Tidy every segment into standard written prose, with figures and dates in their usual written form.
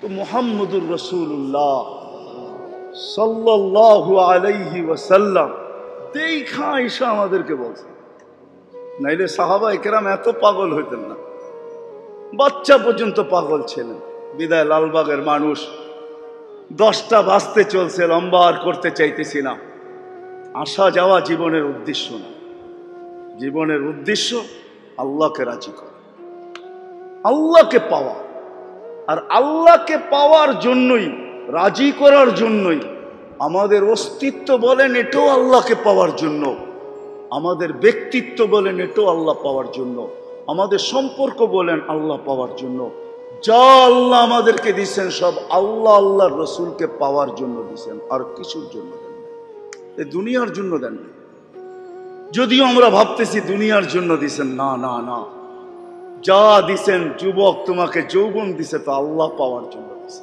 তো মুহাম্মদুর রাসূলুল্লাহ সাল্লাল্লাহু আলাইহি ওয়াসাল্লাম দেখা আয়েশা আমাদেরকে বলছে, নাইলে সাহাবায়ে কেরাম এত পাগল হইতেন না, বাচ্চা পর্যন্ত পাগল ছিলেন। বিদায় লালবাগের মানুষ 10টা বাজতে চলছে, লম্বা আর করতে চাইতেছি না। আসা যাওয়া জীবনের উদ্দেশ্য না, জীবনের উদ্দেশ্য আল্লাহকে রাজি করা, আল্লাহকে পাওয়া। আর আল্লাহকে পাওয়ার জন্যই, রাজি করার জন্যই আমাদের অস্তিত্ব বলেন এটাও আল্লাহকে পাওয়ার জন্য, আমাদের ব্যক্তিত্ব বলেন এটাও আল্লাহ পাওয়ার জন্য, আমাদের সম্পর্ক বলেন আল্লাহ পাওয়ার জন্য। যা আল্লাহ আমাদেরকে দিচ্ছেন সব আল্লাহ আল্লাহর রসুলকে পাওয়ার জন্য দিচ্ছেন, আর কিছুর জন্য দেন না, এই দুনিয়ার জন্য দেন না। যদিও আমরা ভাবতেছি দুনিয়ার জন্য দিচ্ছেন, না না না, যা দিছেন, যুবক তোমাকে যৌবন দিছে তো আল্লাহ পাওয়ার জন্য দিছে।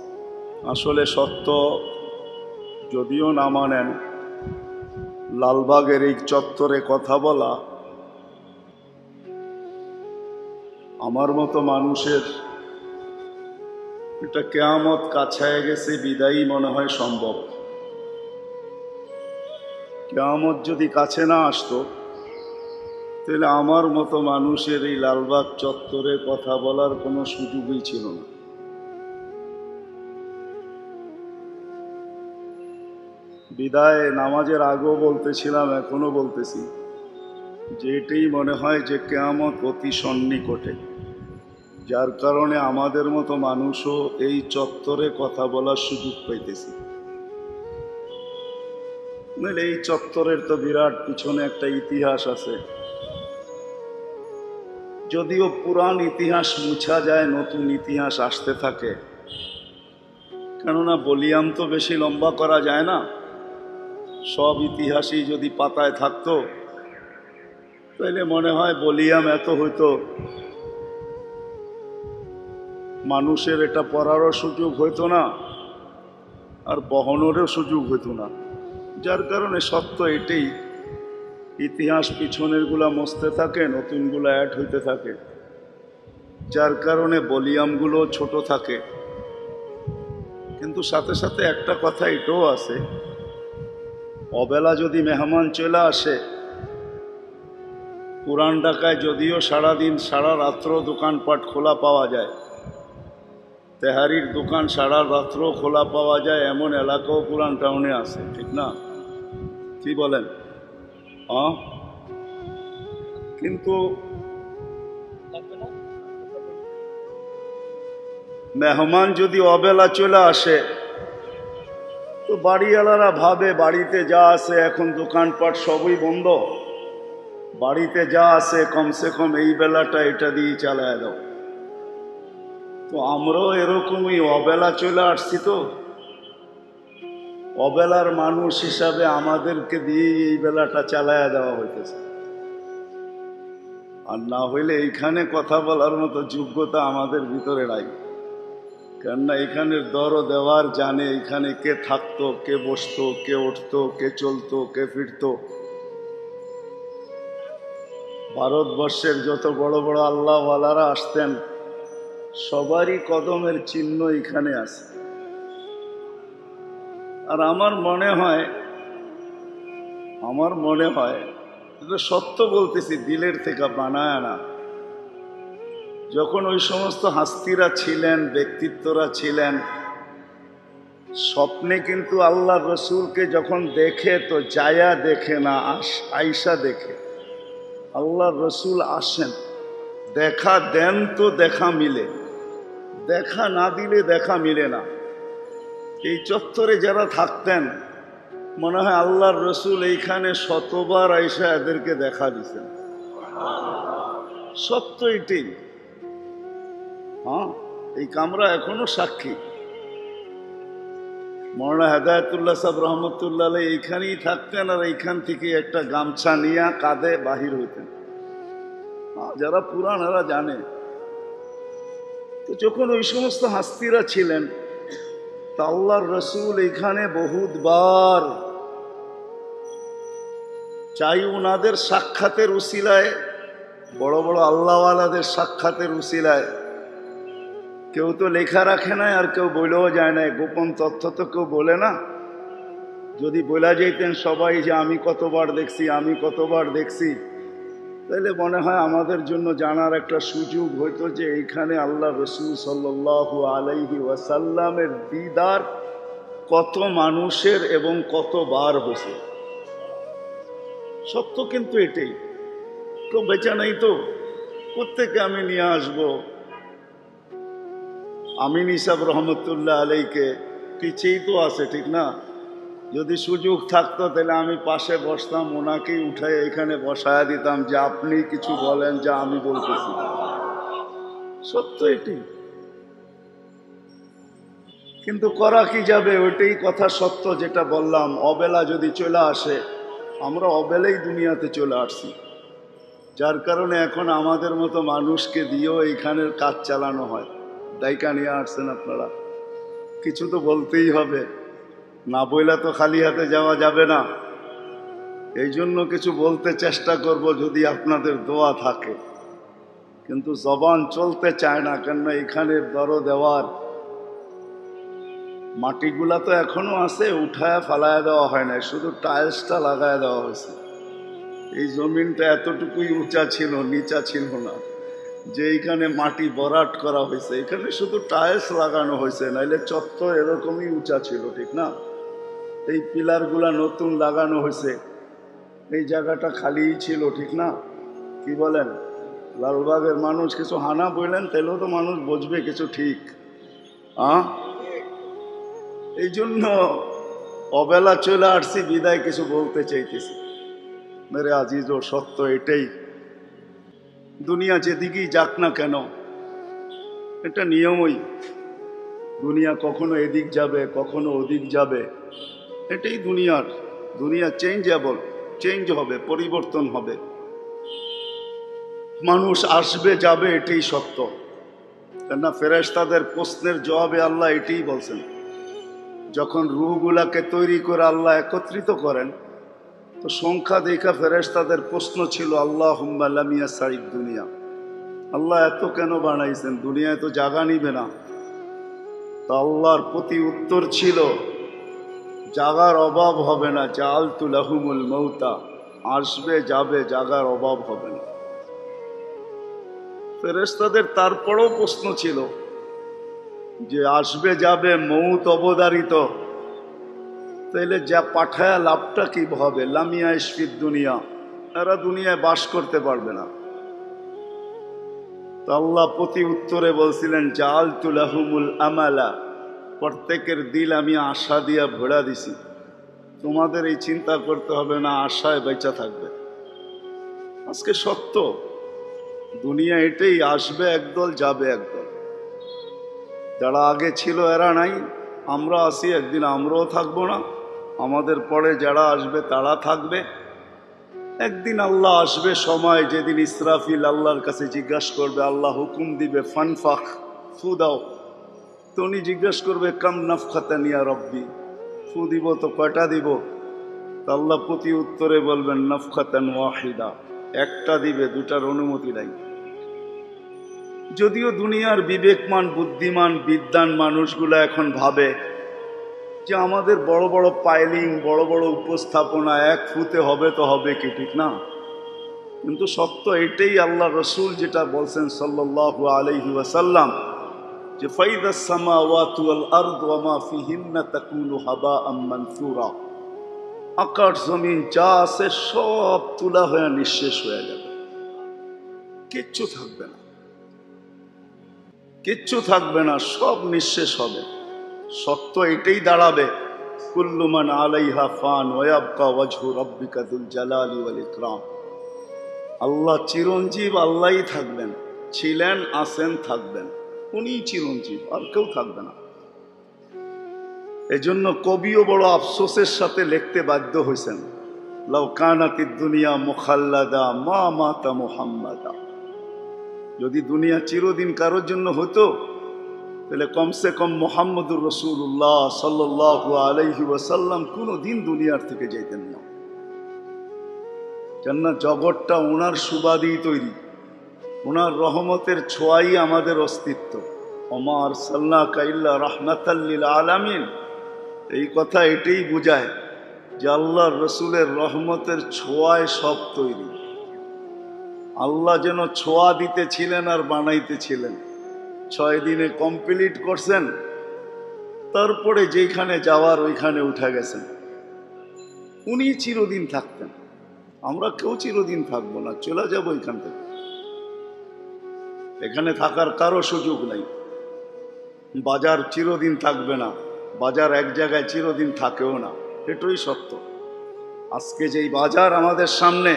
আসলে সত্য যদিও না মানেন, লালবাগের এই চত্বরে কথা বলা আমার মতো মানুষের, এটা কিয়ামত কাছায় গেছে বিদায়ী মনে হয় সম্ভব। কিয়ামত যদি কাছে না আসতো তাহলে আমার মতো মানুষের এই লালবাগ চত্বরে কথা বলার কোনো সুযোগই ছিল না। বিদায় নামাজের আগেও বলতেছিলাম, এখনো বলতেছি যে এটাই মনে হয় যে কিয়ামত অতি সন্নিকটে, যার কারণে আমাদের মতো মানুষও এই চত্বরে কথা বলার সুযোগ পাইতেছি। এই চত্বরের তো বিরাট পিছনে একটা ইতিহাস আছে, যদিও পুরান ইতিহাস মুছা যায়, নতুন ইতিহাস আসতে থাকে। কেননা বলিয়াম তো বেশি লম্বা করা যায় না, সব ইতিহাসই যদি পাতায় থাকতো তাহলে মনে হয় বলিয়াম এত হইতো, মানুষের এটা পড়ারও সুযোগ হইতো না, আর বহনেরও সুযোগ হইতো না। যার কারণে সত্য এটাই, ইতিহাস পিছনের গুলা মস্তে থাকে, নতুনগুলো অ্যাড হইতে থাকে, যার কারণে বলিয়ামগুলো ছোট থাকে। কিন্তু সাথে সাথে একটা কথা এটাও আছে, অবেলা যদি মেহমান চলে আসে, পুরান ঢাকায় যদিও সারাদিন সারা রাত্র দোকানপাট খোলা পাওয়া যায়, তেহারির দোকান সারা রাত্র খোলা পাওয়া যায়, এমন এলাকাও পুরান টাউনে আছে, ঠিক না? কি বলেন? কিন্তু মেহমান যদি অবেলা চলে আসে তো বাড়িওয়ালারা ভাবে বাড়িতে যা আছে, এখন দোকানপাট সবই বন্ধ, বাড়িতে যা আছে কমসে কম এই বেলাটা এটা দিয়ে চালায় দাও। তো আমরাও এরকমই অবেলা চলে আসছি, তো অবেলার মানুষ হিসাবে আমাদেরকে দিয়ে এই বেলাটা চালায় দেওয়া হইতেছে। আর না হইলে এইখানে কথা বলার মতো যোগ্যতা আমাদের ভিতরে নাই, কেননা এখানের দরও দেওয়ার জানে এখানে কে থাকতো, কে বসতো, কে উঠতো, কে চলতো, কে ফিরতো। ভারতবর্ষের যত বড় বড় আল্লাহওয়ালারা আসতেন সবারই কদমের চিহ্ন এখানে আছে। আর আমার মনে হয় এটা সত্য বলতেছি, দিলের থেকে বানায় না, যখন ওই সমস্ত হাস্তিরা ছিলেন, ব্যক্তিত্বরা ছিলেন, স্বপ্নে কিন্তু আল্লাহ রসুলকে যখন দেখে তো যায়া দেখে না, আইসা দেখে। আল্লাহ রসুল আসেন, দেখা দেন তো দেখা মিলে, দেখা না দিলে দেখা মিলে না। এই চত্বরে যারা থাকতেন মনে হয় আল্লাহর রসুল এইখানে শতবার আইসা এদেরকে দেখা দিছেন। সত্য এটাই। এই কামরা এখনো সাক্ষী। মৌলানা হেদায়েতুল্লাহ সাহেব রহমতুল্লাহ এইখানেই থাকতেন, আর এইখান থেকে একটা গামছা নিয়ে কাঁধে বাহির হইতেন। যারা পুরান এরা জানে। তো যখন ওই সমস্ত হাস্তিরা ছিলেন তা আল্লাহর রসুল এইখানে বহুতবার, চাই উনাদের সাক্ষাতের উসিলায়, বড় বড় আল্লাহওয়ালাদের সাক্ষাতের উসিলায়, কেউ তো লেখা রাখে না, আর কেউ বলেও যায় না, গোপন তথ্য তো কেউ বলে না। যদি বলা যেতেন সবাই যে আমি কতবার দেখছি, আমি কতবার দেখছি, তাহলে মনে হয় আমাদের জন্য জানার একটা সুযোগ হইতো যে এইখানে আল্লাহ রসুল সাল্লাল্লাহু আলাইহি ওয়াসাল্লামের দিদার কত মানুষের এবং কতবার হয়েছে। সত্য কিন্তু এটাই, কেউ বেচা নাই তো কোত্থেকে আমি নিয়ে আসবো? আমিন ইসাব রহমতুল্লাহ আলাইকে পিছেই তো আছে, ঠিক না? যদি সুযোগ থাকতো তাহলে আমি পাশে বসতাম, ওনাকেই উঠাই এখানে বসায়া দিতাম যে আপনি কিছু বলেন যা আমি বলতেছি। সত্য এটি, কিন্তু করা কি যাবে? ওইটাই কথা সত্য যেটা বললাম। অবেলা যদি চলে আসে, আমরা অবেলাই দুনিয়াতে চলে আসছি, যার কারণে এখন আমাদের মতো মানুষকে দিয়েও এইখানের কাজ চালানো হয়। দায়িকা নিয়ে আসছেন আপনারা, কিছু তো বলতেই হবে, না বইলা তো খালি হাতে যাওয়া যাবে না। এই জন্য কিছু বলতে চেষ্টা করব যদি আপনাদের দোয়া থাকে, কিন্তু জবান চলতে চায় না, কেননা এখানের দর দেওয়ার মাটিগুলা তো এখনো আছে, উঠায় ফালায় দেওয়া হয় না, শুধু টাইলসটা লাগায় দেওয়া হয়েছে। এই জমিনটা এতটুকুই উঁচা ছিল, নিচা ছিল না, যে এইখানে মাটি ভরাট করা হয়েছে, এখানে শুধু টাইলস লাগানো হয়েছে, নাইলে চত্বর এরকমই উঁচা ছিল, ঠিক না? এই পিলারগুলা নতুন লাগানো হয়েছে, এই জায়গাটা খালিই ছিল, ঠিক না? কি বলেন? লালবাগের মানুষ কিছু হানা বললেন, তাহলেও তো মানুষ বুঝবে কিছু, ঠিক? এই জন্য অবেলা চলে আসছি, বিদায় কিছু বলতে চাইতেছি। মেরে আজিজ ও সত্য এটাই, দুনিয়া যেদিকেই যাক না কেন, এটা নিয়মই। দুনিয়া কখনো এদিক যাবে, কখনো ওদিক যাবে, এটাই দুনিয়া চেঞ্জেবল, চেঞ্জ হবে, পরিবর্তন হবে, মানুষ আসবে যাবে, এটাই সত্য। কেননা ফেরেশতাদের প্রশ্নের জবাবে আল্লাহ এটাই বলছেন। যখন রূহগুলাকে তৈরি করে আল্লাহ একত্রিত করেন, তো সংখ্যা দেখা ফেরেশতাদের প্রশ্ন ছিল, আল্লাহুম্মা লাম ইয়াসআইদ দুনিয়া, আল্লাহ এত কেন বানাইছেন? দুনিয়ায় তো জায়গা নিবে না। তো আল্লাহর প্রতি উত্তর ছিল, জাগার অভাব হবে না, জাআলতু লাহুমুল মাউতা, আসবে যাবে, জাগার অভাব হবে না। ফেরেশতাদের তারপরেও প্রশ্ন ছিল যে আসবে যাবে, মৌত অবধারিত, তাইলে যা পাঠায়া লাভটা কি হবে? লামিয়া ইশফিদ দুনিয়া, এরা দুনিয়ায় বাস করতে পারবে না। তো আল্লাহ প্রতি উত্তরে বলছিলেন, জাআলতু লাহুমুল আমালা, প্রত্যেকের দিল আমি আশা দিয়া ভরা দিছি, তোমাদের এই চিন্তা করতে হবে না, আশায় বেঁচে থাকবে। আজকে সত্য, দুনিয়া এটাই, আসবে একদল, যাবে একদল। যারা আগে ছিল এরা নাই, আমরা আসি, একদিন আমরাও থাকবো না, আমাদের পরে যারা আসবে তারা থাকবে। একদিন আল্লাহ আসবে সময়, যেদিন ইসরাফিল আল্লাহর কাছে জিজ্ঞাসা করবে, আল্লাহ হুকুম দিবে ফানফাখ, ফু দাও, তো উনি জিজ্ঞাসা করবে কাম নাফখাতান ইয়া রব্বি, ফু দিব তো কয়টা দিব? তো আল্লাহ প্রতি উত্তরে বলবেন নাফখাতান ওয়াহিদা, একটা দিবে, দুটার অনুমতি নাই। যদিও দুনিয়ার বিবেকমান, বুদ্ধিমান, বিদ্বান মানুষগুলো এখন ভাবে যে আমাদের বড় বড় পাইলিং, বড় বড় উপস্থাপনা, এক ফুতে হবে তো হবে কি, ঠিক না? কিন্তু সত্য এটাই, আল্লাহ রসুল যেটা বলছেন সাল্লাল্লাহু আলাইহি ওয়াসাল্লাম, যে ফাইদাস সামাওয়াতু ওয়াল আরদু ওয়া মা ফিহিন্না তাকুনু হাবাআম মানসুরা, আকাশ জমিন যা আছে সব তুলা হয়ে নিঃশেষ হয়ে যাবে, কিচ্ছু থাকবে না, কিচ্ছু থাকবে না, সব নিঃশেষ হবে। সত্য এটাই দাঁড়াবে, কুল্লু মান আলাইহা ফান ওয়া ইয়াবকা ওয়াজহু রাব্বিকা যুল জালালি ওয়াল ইকরাম। আল্লাহ চিরঞ্জীব, আল্লাহই থাকবেন, ছিলেন, আছেন, থাকবেন, উনিই চিরঞ্জীব, আর কেউ থাকবে না। এজন্য কবিও বড় আফসোসের সাথে লিখতে বাধ্য হয়েছেন, লাউ কানাতিদ দুনিয়া মুখাল্লাদা মা মাতা মুহাম্মাদা, যদি দুনিয়া চিরদিন কারোর জন্য হতো, তাহলে কমসে কম মুহাম্মদুর রাসূলুল্লাহ সাল্লাল্লাহু আলাইহি ওয়াসাল্লাম কোনো দিন দুনিয়ার থেকে যেতেন না। কেননা জগৎটা ওনার সুবাদেই তৈরি, ওনার রহমতের ছোঁয়াই আমাদের অস্তিত্ব। ওমা আরসালনাকা ইল্লা রাহমাতাল লিল আলামিন, এই কথা এটাই বোঝায় যে আল্লাহর রসুলের রহমতের ছোঁয়ায় সব তৈরি। আল্লাহ যেন ছোঁয়া দিতেছিলেন আর বানাইতেছিলেন। 6 দিনে কমপ্লিট করছেন, তারপরে যেখানে যাওয়ার ওইখানে উঠে গেছেন। উনি চিরদিন থাকতেন, আমরা কেউ চিরদিন থাকবো না, চলে যাব এখান থেকে। এখানে থাকার কারো সুযোগ নাই। বাজার চিরদিন থাকবে না, বাজার এক জায়গায় চিরদিন থাকেও না, এটাই সত্য। আজকে যেই বাজার আমাদের সামনে,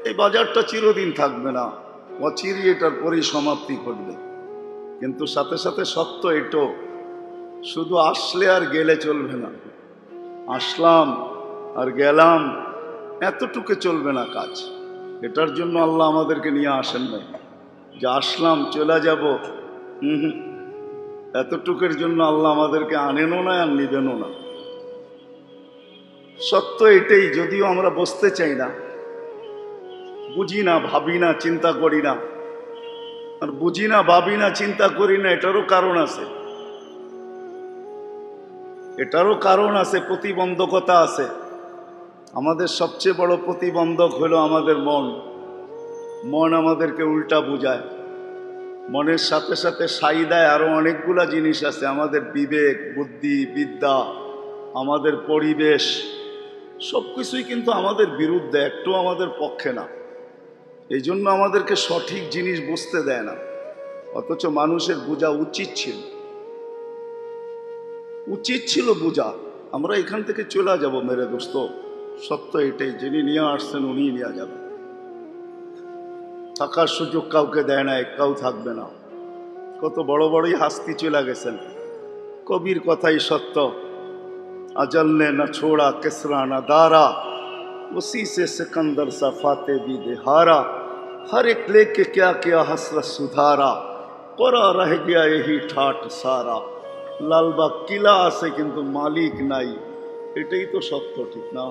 এই বাজারটা চিরদিন থাকবে না, অচিরে এটার পরিসমাপ্তি ঘটবে। কিন্তু সাথে সাথে সত্য এটাও, শুধু আসলে আর গেলে চলবে না। আসলাম আর গেলাম এতটুকু চলবে না কাজ। এটার জন্য আল্লাহ আমাদেরকে নিয়ে আসেন নাই যে আসলাম চলে যাব, এতটুকুর জন্য আল্লাহ আমাদেরকে আনেনও না আর নিবেনও না। সত্য এটাই, যদিও আমরা বসতে চাই না, বুঝি না, ভাবি না, চিন্তা করি না। আর বুঝি না, ভাবি না, চিন্তা করি না, এটারও কারণ আছে। এটারও কারণ আছে, প্রতিবন্ধকতা আছে। আমাদের সবচেয়ে বড় প্রতিবন্ধক হলো আমাদের মন। মন আমাদেরকে উল্টা বুঝায়। মনের সাথে সাথে সাই দেয় আরো অনেকগুলা জিনিস আছে, আমাদের বিবেক, বুদ্ধি, বিদ্যা, আমাদের পরিবেশ, সবকিছুই কিন্তু আমাদের বিরুদ্ধে, একটু আমাদের পক্ষে না। এই জন্য আমাদেরকে সঠিক জিনিস বুঝতে দেয় না। অথচ মানুষের বোঝা উচিত ছিল, উচিত ছিল বোঝা। আমরা এখান থেকে চলে যাব মেরে দোস্ত, সত্য এটাই। যিনি নিয়ে আসছেন উনি নিয়ে যাবেন। থাকার সুযোগ কাউকে দেয় না, একটাও থাকবে না। কত বড় বড়ই হাস্তি চলে গেছেন। কবির কথাই সত্য, अजल ने न छोड़ा किसरा न दारा, उसी से सिकंदर सा फाते भी दिहारा, हर एक लेके क्या क्या हसरत सुधारा, परा रह गया यही ठाट सारा। लालबाग किला আছে কিন্তু মালিক নাই, এটাই তো সত্য, ঠিক না?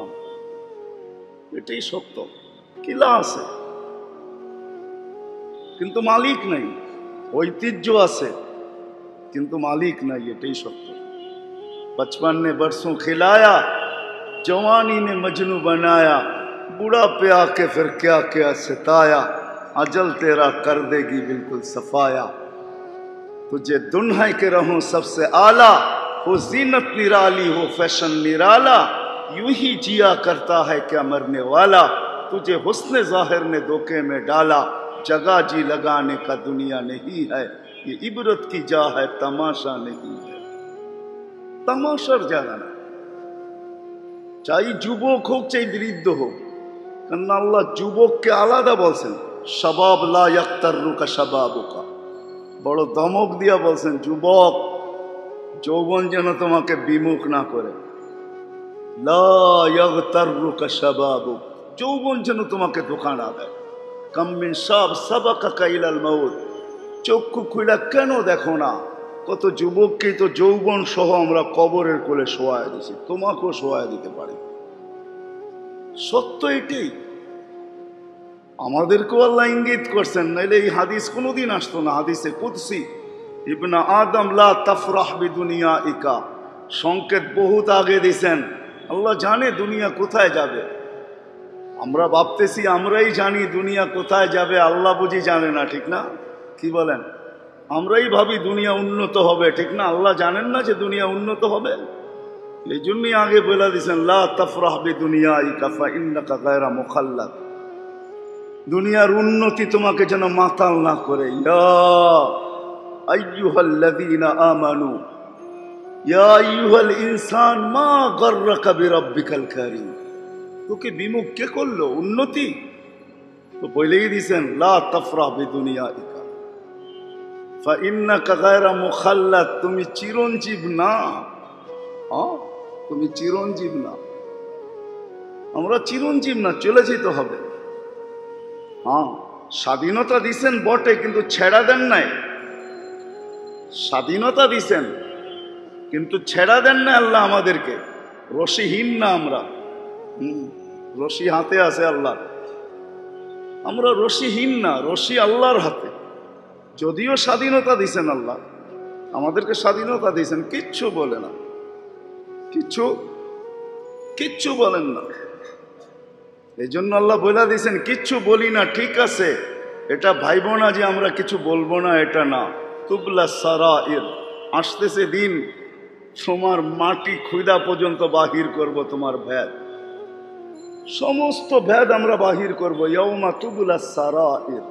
এটাই সত্য। কিলা আছে কিন্তু মালিক নাই, ঐতিহ্য আছে কিন্তু মালিক নাই, এটাই সত্য। बचपन ने बरसों खिलाया, जवानी ने मजनू बनाया, बूढ़ा पे आके फिर क्या क्या सताया, अजल तेरा कर देगी बिल्कुल सफाया। तुझे दुन्हा के रहूं सबसे आला, हो जीनत निराली हो फैशन निराला, यूं ही जिया करता है क्या मरने वाला, तुझे हुस्न जाहिर ने धोखे में डाला, जगह जी लगाने का दुनिया नहीं है, ये इबरत की जा है तमाशा नहीं है। তামাশার জায়গা না। চাই যুবক হোক, চাই বৃদ্ধ হোক, কারণ আল্লাহ যুবককে আলাদা বলছেন, শাবাব লা ইয়াক্তারুকা শাবাবুকা, বড় দমক দিয়া বলছেন, যুবক যৌবন যেন তোমাকে বিমুখ না করে। লা ইয়াগতারুকা শাবাবুক, যৌবন যেন তোমাকে ধোঁকা না দেয়। কাম মিন শাব সাবাকা ইলাল মাউত, চক্ষু খুলে কেন দেখো না, কত যুবককেই তো যৌবন সহ আমরা কবরের কোলে শোয়ায় দিছি, তোমাকেও শোয়ায় দিতে পারি। সত্য এটাই, আমাদেরকেও আল্লাহ ইঙ্গিত করছেন, নাইলে এই হাদিস কোনোদিন আসতো না। হাদিসে কুদসি, ইবনা আদম লা তাফরাহ বিদুনিয়া ইকা, সংকেত বহুত আগে দিছেন। আল্লাহ জানে দুনিয়া কোথায় যাবে। আমরা ভাবতেছি আমরাই জানি দুনিয়া কোথায় যাবে, আল্লাহ বুঝি জানে না, ঠিক না? কি বলেন? আমরাই ভাবি দুনিয়া উন্নত হবে, ঠিক না? আল্লাহ জানেন না যে দুনিয়া উন্নত হবে। এই জন্যই আগে বলে দিয়েছেন, লা তাফরাহ বিদুনিয়াইকা ফাইন্নাকা গায়রা মুখাল্লাদ, দুনিয়ার উন্নতি তোমাকে যেন মাতাল না করে। ইয়া আইয়ুহাল্লাযীনা আমানু ইয়া আইয়ুহাল ইনসান মা গাররাকা বিরাব্বিকাল কারীম, তোকে বিমুখ কে করলো? উন্নতি তো বলেই দিয়েছেন, লা তাফরাহ বিদুনিয়াইকা ফাইন্নাকা গায়রা মুখাল্লাদ, তুমি চিরঞ্জীব না। তুমি চিরঞ্জীব না, আমরা চিরঞ্জীব না, চলে যেতে হবে। স্বাধীনতা দিছেন বটে, কিন্তু ছেড়া দেন নাই। স্বাধীনতা দিছেন কিন্তু ছেড়া দেন না আল্লাহ আমাদেরকে। রশিহীন না আমরা, রশি হাতে আছে আল্লাহ, আমরা রশিহীন না, রশি আল্লাহর হাতে। যদিও স্বাধীনতা দিছেন আল্লাহ, আমাদেরকে স্বাধীনতা দিয়েছেন, কিচ্ছু বলে না, কিচ্ছু বলেন না। এই জন্য আল্লাহ বলে দিয়েছেন কিচ্ছু বলি না, ঠিক আছে, এটা ভাইব না যে আমরা কিছু বলবো না, এটা না। তুবলা সারাইর, আসতেছে দিন তোমার মাটি খুদা পর্যন্ত বাহির করব, তোমার ভেদ, সমস্ত ভেদ আমরা বাহির করব। ইয়াউমা তুবলা সারাইর,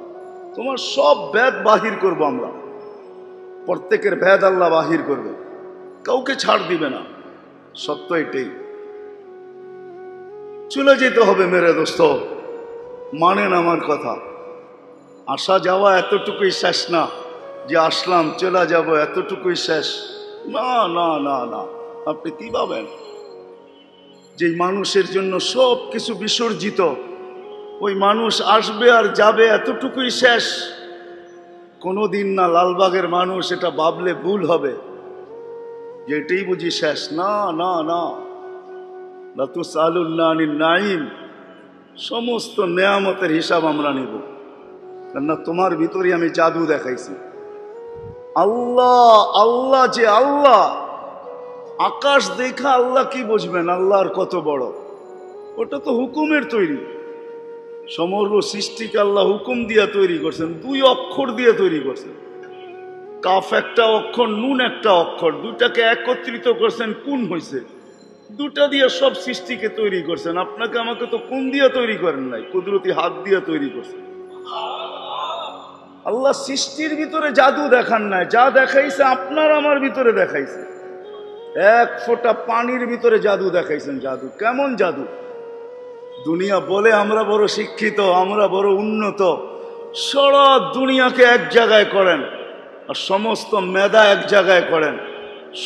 তোমার সব ভেদ বাহির করব আমরা, প্রত্যেকের ভেদ আল্লাহ বাহির করবে, কাউকে ছাড় দিবে না। সত্য এটাই। চলে যেতে হবে মেরে দোস্ত, মানেন আমার কথা। আসা যাওয়া এতটুকুই শেষ না যে আসলাম চলে যাব, এতটুকুই শেষ না, না না না। আপনি কি ভাবেন যে মানুষের জন্য সব কিছু বিসর্জিত, ওই মানুষ আসবে আর যাবে, এতটুকুই শেষ? কোনোদিন না। লালবাগের মানুষ এটা ভাবলে ভুল হবে যে এটাই বুঝি শেষ। না না না, লাতুসআলুন্না আনিন নাঈম, সমস্ত নেয়ামতের হিসাব আমরা নিব। কেননা তোমার ভিতরে আমি জাদু দেখাইছি। আল্লাহ, আল্লাহ যে আল্লাহ, আকাশ দেখা আল্লাহ কি বুঝবেন আল্লাহর কত বড়? ওটা তো হুকুমের তৈরি। সমগ্র সৃষ্টিকে আল্লাহ হুকুম দিয়ে তৈরি করছেন, 2 অক্ষর দিয়ে তৈরি করছেন। কাফ একটা অক্ষর, নুন একটা অক্ষর, দুটাকে একত্রিত করছেন, কোন হয়েছে। দুটা দিয়ে সব সৃষ্টিকে তৈরি করছেন। আপনাকে আমাকে তো কোন দিয়ে তৈরি করেন নাই, কুদরতি হাত দিয়ে তৈরি করছেন। আল্লাহ সৃষ্টির ভিতরে জাদু দেখান নাই, যা দেখাইছে আপনার আমার ভিতরে দেখাইছে। 1 ফোঁটা পানির ভিতরে জাদু দেখাইছেন। জাদু কেমন জাদু? দুনিয়া বলে আমরা বড় শিক্ষিত, আমরা বড় উন্নত, সারা দুনিয়াকে এক জায়গায় করেন আর সমস্ত মেধা এক জায়গায় করেন।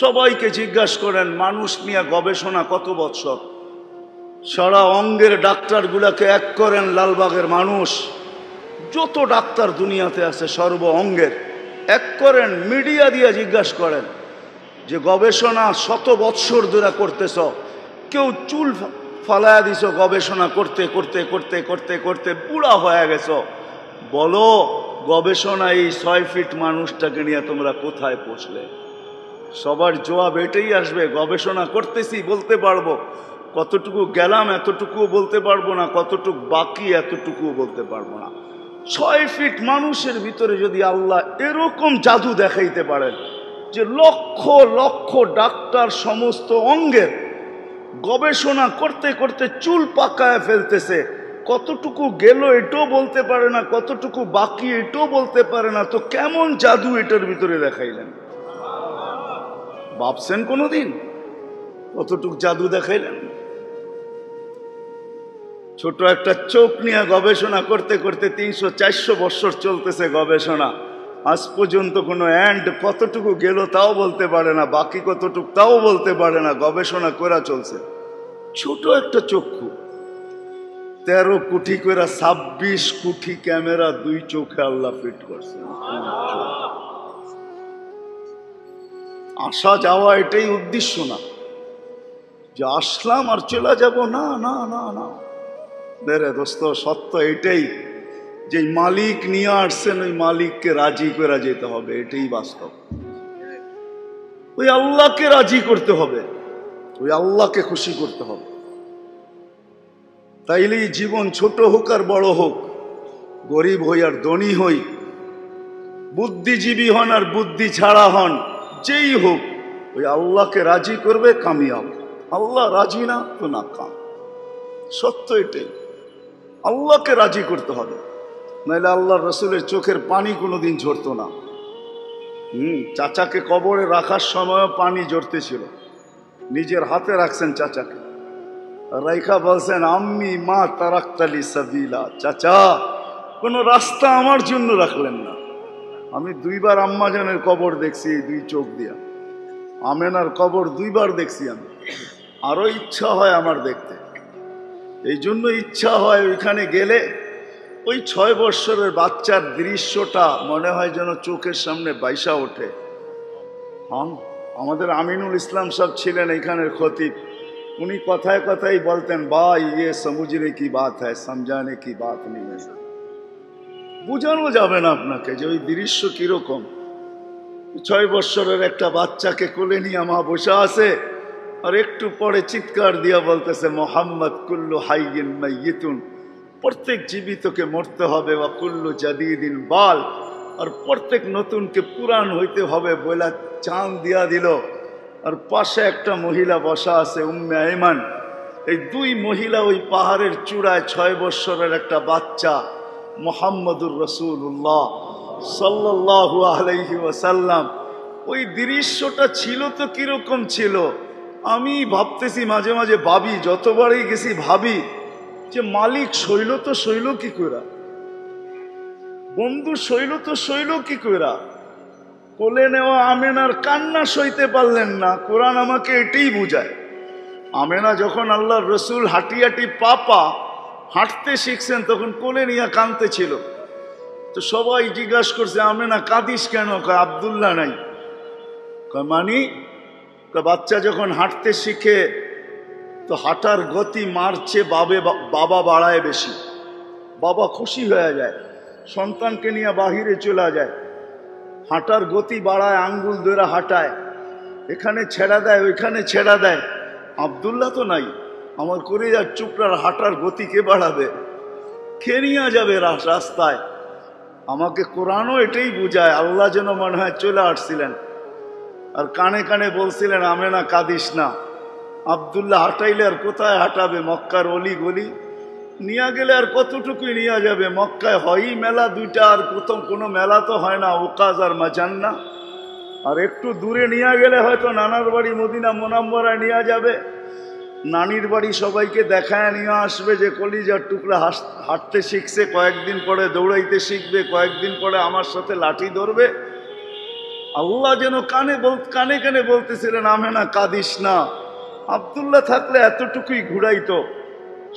সবাইকে জিজ্ঞাসা করেন মানুষ নিয়ে গবেষণা কত বৎসর, সারা অঙ্গের ডাক্তারগুলাকে এক করেন। লালবাগের মানুষ যত ডাক্তার দুনিয়াতে আছে সর্ব অঙ্গের এক করেন। মিডিয়া দিয়ে জিজ্ঞাসা করেন যে গবেষণা 100 বৎসর ধরে করতেছ, কেউ চুল ফালায়া দিছ গবেষণা করতে করতে করতে করতে করতে বুড়া হয়ে গেছ, বলো গবেষণা এই 6 ফিট মানুষটাকে নিয়ে তোমরা কোথায় পৌঁছলে? সবার জবাব এটাই আসবে, গবেষণা করতেছি বলতে পারবো, কতটুকু গেলাম এতটুকুও বলতে পারবো না, কতটুকু বাকি এতটুকুও বলতে পারবো না। 6 ফিট মানুষের ভিতরে যদি আল্লাহ এরকম জাদু দেখাইতে পারেন যে লক্ষ লক্ষ ডাক্তার সমস্ত অঙ্গের গবেষণা করতে করতে চুল পাকায় ফেলতেছে, কতটুকু গেল এটাও বলতে পারে না, কতটুকু বাকি এটাও বলতে পারে না, তো কেমন জাদু এটার ভিতরে দেখাইলেন? ভাবছেন কোনোদিন কতটুকু জাদু দেখাইলেন? ছোট একটা চোখ নিয়ে গবেষণা করতে করতে 300-400 বছর চলতেছে গবেষণা, আজ পর্যন্ত কোনো এন্ড কতটুকু গেল তাও বলতে পারে না, বাকি কতটুকু তাও বলতে পারে না, গবেষণা করা চলছে। ছোট একটা চক্ষু, 13 কোটি করে 26 কোটি ক্যামেরা 2 চোখে আল্লাহ ফিট করছে। আসা যাওয়া এটাই উদ্দেশ্য না যে আসলাম আর চলে যাব, না না না না রে দোস্ত। সত্য এটাই যে মালিক নিয়ে আসছেন ওই মালিককে রাজি করে যেতে হবে, এটাই বাস্তব। ওই আল্লাহকে রাজি করতে হবে, ওই আল্লাহকে খুশি করতে হবে। তাইলেই জীবন ছোট হোক আর বড় হোক, গরিব হই আর ধনী হই, বুদ্ধিজীবী হন আর বুদ্ধি ছাড়া হন, যেই হোক ওই আল্লাহকে রাজি করবে, কামিয়াব। আল্লাহ রাজি না তো না কাম। সত্য এটাই, আল্লাহকে রাজি করতে হবে, নাহলে আল্লাহ রসুলের চোখের পানি কোনোদিন ঝরতো না। চাচাকে কবরে রাখার সময় পানি ঝরতেছিল, নিজের হাতে রাখছেন চাচাকে, রাইখা বলছেন আম্মি মা তারাক্তালি সাবিলা, চাচা কোনো রাস্তা আমার জন্য রাখলেন না। আমি 2 বার আম্মা জানের কবর দেখছি এই 2 চোখ দিয়া, আমেনার কবর 2 বার দেখছি আমি, আরো ইচ্ছা হয় আমার দেখতে। এই জন্য ইচ্ছা হয় ওইখানে গেলে ওই 6 বৎসরের বাচ্চার দৃশ্যটা মনে হয় যেন চোখের সামনে বাইসা ওঠে। আমাদের আমিনুল ইসলাম সাহেব ছিলেন এইখানের খতিব, উনি কথায় কথায় বলতেন ভাই ये समझने की बात है समझाने की बात नहीं है। বোঝানো যাবে না আপনাকে যে ওই দৃশ্য কিরকম। 6 বৎসরের একটা বাচ্চাকে কোলে নিয়ে মা বসে আছে, আর একটু পরে চিৎকার দিয়া বলতেছে, মোহাম্মদ কুল্লু হাইয়িন মাইয়িতুন, প্রত্যেক জীবিতকে মরতে হবে, ওয়া কুল্লু জাদীদিন বাল, আর প্রত্যেক নতুনকে পুরান হইতে হবে বলে চাঁদ দিয়া দিল। আর পাশে একটা মহিলা বসা আছে, উম্মে আইমান। এই 2 মহিলা ওই পাহাড়ের চূড়ায় 6 বৎসরের একটা বাচ্চা মুহাম্মদুর রাসূলুল্লাহ সাল্লাল্লাহু আলাইহি ওয়াসাল্লাম। ওই দৃশ্যটা ছিল তো কিরকম ছিল, আমি ভাবতেছি, মাঝে মাঝে ভাবি, যতবারই গেছি ভাবি যে মালিক শৈল তো শৈল কি কইরা, বন্ধু শৈল তো শৈল কি কইরা। কোলে নেওয়া আমেনার কান্না সইতে পারলেন না। কোরআন আমাকে এটাই বুঝায়। আমেনা যখন আল্লাহর রসুল হাঁটি হাঁটি পা হাঁটতে শিখছেন, তখন কোলে নিয়ে কাঁদতে ছিল। তো সবাই জিজ্ঞাসা করছে, আমেনা কাঁদিস কেন? কয় আব্দুল্লাহ নাই। কয় মানি? বাচ্চা যখন হাঁটতে শিখে তো হাঁটার গতি মারছে বাবা বাড়ায় বেশি, বাবা খুশি হয়ে যায়, সন্তানকে নিয়ে বাহিরে চলে যায়, হাঁটার গতি বাড়ায়, আঙ্গুল ধরে হাঁটায়, এখানে ছেড়া দেয় ওইখানে ছেড়া দেয়। আব্দুল্লাহ তো নাই, আমার কলিজার টুকরার হাঁটার গতি কে বাড়াবে, কে নিয়ে যাবে রাস্তায়? আমাকে কোরআনও এটাই বুঝায়। আল্লাহ যেন মনে হয় চলে আসছিলেন আর কানে কানে বলছিলেন, আমেনা কাঁদিস না। আব্দুল্লাহ হাঁটাইলে আর কোথায় হাঁটাবে? মক্কার অলি গলি নিয়ে গেলে আর কতটুকুই নিয়ে যাবে? মক্কায় হয়ই মেলা 2টা, আর প্রথম কোনো মেলা তো হয় না, ওকাজ আর মাজান্না। আর একটু দূরে নিয়ে গেলে হয়তো নানার বাড়ি মদিনা মুনাম্মরায় নিয়ে যাবে, নানির বাড়ি সবাইকে দেখায় নিয়ে আসবে যে কলিজার টুকরা হাঁটতে শিখছে, কয়েকদিন পরে দৌড়াইতে শিখবে, কয়েকদিন পরে আমার সাথে লাঠি ধরবে। আল্লাহ যেন কানে কানে বলতেছিলেন, আমেনা কাঁদিস না। আব্দুল্লাহ থাকলে এতটুকুই ঘুরাইতো।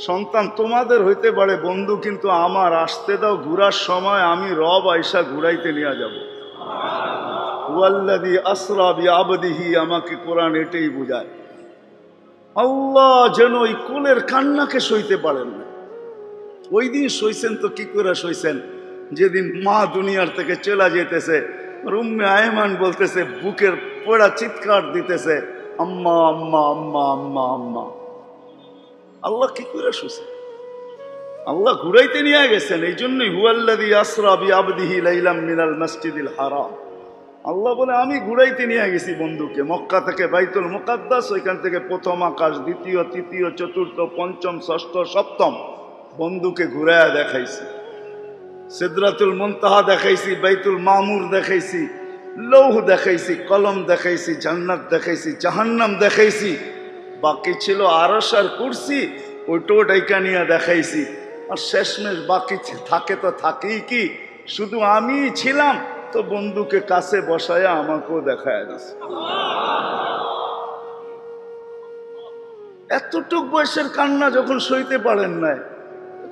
সন্তান তোমাদের হইতে পারে বন্ধু, কিন্তু আমার আসতে দাও, ঘুরার সময় আমি রব আয়সা ঘুরাইতে নিয়ে যাব। ওয়াল্লাযী আসরা বিআবদিহি, আমাকে কোরআন এটাই বুঝায়। আল্লাহ যেন ওই কোলের কান্নাকে সইতে পারেন না। ওই দিন সইছেন তো কি করে সইছেন? যেদিন মা দুনিয়ার থেকে চলে যেতেছে, উম্মে আয়মান বলতেছে, বুকের পোড়া চিৎকার দিতেছে, আম্মা আম্মা আম্মা আম্মা আম্মা। আল্লাহ কি করে শুছে? আল্লাহ ঘুরাইতে নিয়ে গেছেন। এই জন্যই হুয়াল্লাযী আসরা বিআবদিহি লাইলাম মিনাল মসজিদিল হারাম। আল্লাহ বলে, আমি ঘুরাইতে নিয়ে গেছি বন্ধুকে মক্কা থেকে বাইতুল মুকাদ্দাস, ওইখান থেকে প্রথম আকাশ, দ্বিতীয়, তৃতীয়, চতুর্থ, পঞ্চম, ষষ্ঠ, সপ্তম বন্ধুকে ঘুরাইয়া দেখাইছি। সিদরাতুল মুনতাহা দেখাইছি, বাইতুল মামুর দেখাইছি, লৌহ দেখাইছি, কলম দেখাইছি, জান্নাত দেখাইছি, জাহান্নাম দেখাইছি। বাকি ছিল আরশ আর কুরসি, ওইটাও ডাইকা নিয়ে দেখাইছি। আর শেষমেশ বাকি থাকে তো থাকেই কি, শুধু আমি ছিলাম তো বন্ধুকে কাছে বসায়া আমাকেও দেখায় গেছে। এতটুক বয়সের কান্না যখন সইতে পারেন নাই,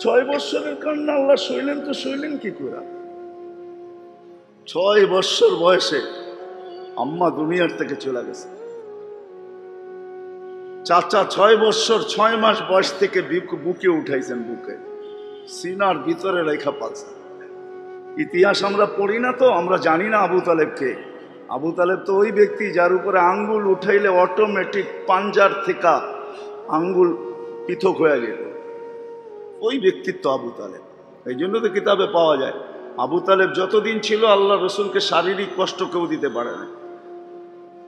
6 বৎসরের কান্না আল্লাহ সইলেন তো সইলেন কি করে? 6 বৎসর বয়সে আম্মা দুনিয়ার থেকে চলে গেছে। চাচা 6 বৎসর 6 মাস বয়স থেকে বুকে উঠাইছেন, বুকে সিনার ভিতরে রেখা পালছেন। ইতিহাস আমরা পড়ি না তো, আমরা জানি না আবু তালেবকে। আবু তালেব তো ওই ব্যক্তি যার উপরে আঙ্গুল উঠাইলে অটোমেটিক পাঞ্জার থেকে আঙ্গুল পৃথক হয়ে গেল, ওই ব্যক্তিত্ব আবু তালেব। এই জন্য তো কিতাবে পাওয়া যায়, আবু তালেব যতদিন ছিল আল্লাহ রসুলকে শারীরিক কষ্ট কেউ দিতে পারে না,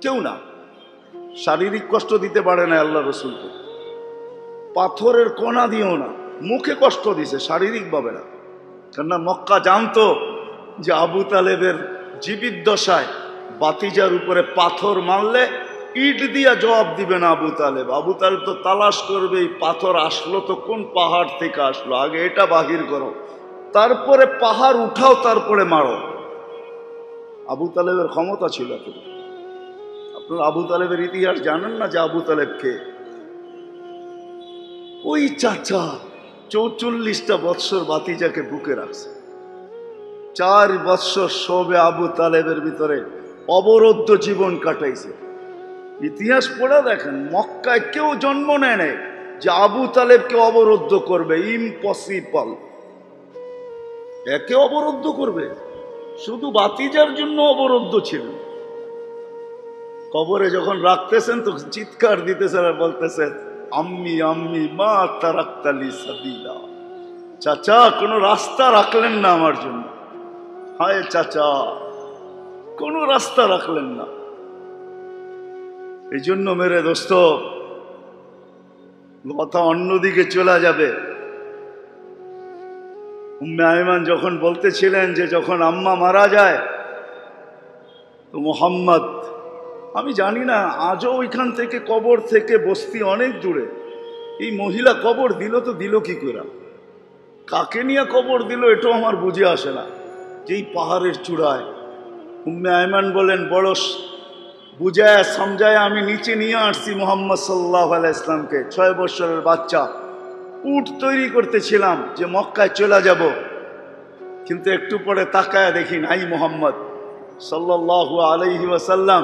কেউ না, শারীরিক কষ্ট দিতে পারে না আল্লাহ রসুলকে। পাথরের কোনা দিও না, মুখে কষ্ট দিছে, শারীরিকভাবে না। কেননা মক্কা জানতো যে আবু তালেবের জীবিত দশায় বাতিজার উপরে পাথর মারলে ইট দিয়া জবাব দিবে না আবু তালেব। আবু তালেব তো তালাশ করবে, এই পাথর আসলো তো কোন পাহাড় থেকে আসলো, আগে এটা বাহির করো, তারপরে পাহাড় উঠাও, তারপরে মারো। আবু তালেবের ক্ষমতা ছিল। আপনারা আবু তালেবের ইতিহাস জানেন না যে আবু তালেব কে? ওই চাচা 44টা বৎসর বাতিজাকে বুকে রাখছে। 4 বৎসর সবে আবু তালেবের ভিতরে অবরুদ্ধ জীবন কাটাইছে। ইতিহাস পড়ে দেখেন, মক্কায় কেউ জন্ম নেয় নাই যে আবু তালেবকে অবরুদ্ধ করবে, ইম্পসিবল। একে অবরুদ্ধ করবে? শুধু বাতিজার জন্য অবরুদ্ধ ছিল, কবরে যখন রাখতেছেন তো চিৎকার দিতেছেন আর বলতেছেন, আম্মি আম্মি মা তারাক্তালি সাবিলা, চাচা কোনো রাস্তা রাখলেন না আমার জন্য, হায় চাচা কোনো রাস্তা রাখলেন না। এই জন্য মেরে দোস্ত, কথা অন্যদিকে চলে যাবে। উম্মে আইমান যখন বলতেছিলেন যে যখন আম্মা মারা যায় তো মোহাম্মদ, আমি জানি না আজও ওইখান থেকে কবর থেকে বস্তি অনেক দূরে, এই মহিলা কবর দিল তো দিল কি করে, কাকে নিয়ে কবর দিল এটাও আমার বুঝে আসে না। যেই পাহাড়ের চূড়ায় উম্মে আইমান বলেন, বড় বুঝায় সমঝায় আমি নিচে নিয়ে আসছি মোহাম্মদ সাল্লাল্লাহু আলাইহি ইসলামকে, 6 বছরের বাচ্চা, উট তৈরি করতেছিলাম যে মক্কায় চলে যাব, কিন্তু একটু পরে তাকায় দেখি নাই মোহাম্মদ সাল্লাল্লাহু আলাইহি ওয়াসাল্লাম।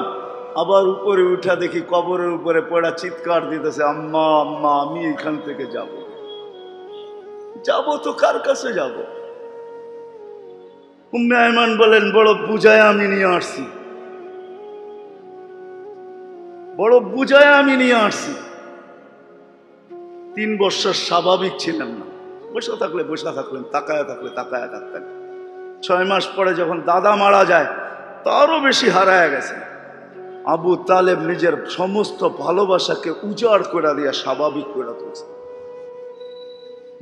আবার উপরে উঠা দেখি কবরের উপরে পড়া চিৎকার দিতেছে, আম্মা আম্মা আমি এখান থেকে যাব, যাব তো কার কাছে যাব? উম্মে আইমান বলেন, বড় বুঝায় আমি নিয়ে আসছি, বড় বুঝায় আমি নিয়ে আসছি। 3 বছর স্বাভাবিক ছিলেন না, বসে থাকলে বসে থাকলেন, তাকায় থাকলে তাকায় থাকতেন। 6 মাস পরে যখন দাদা মারা যায় তারও বেশি হারায় গেছে। আবু তালেব নিজের সমস্ত ভালোবাসাকে উজাড় করে দিয়া স্বাভাবিক করে তুলছে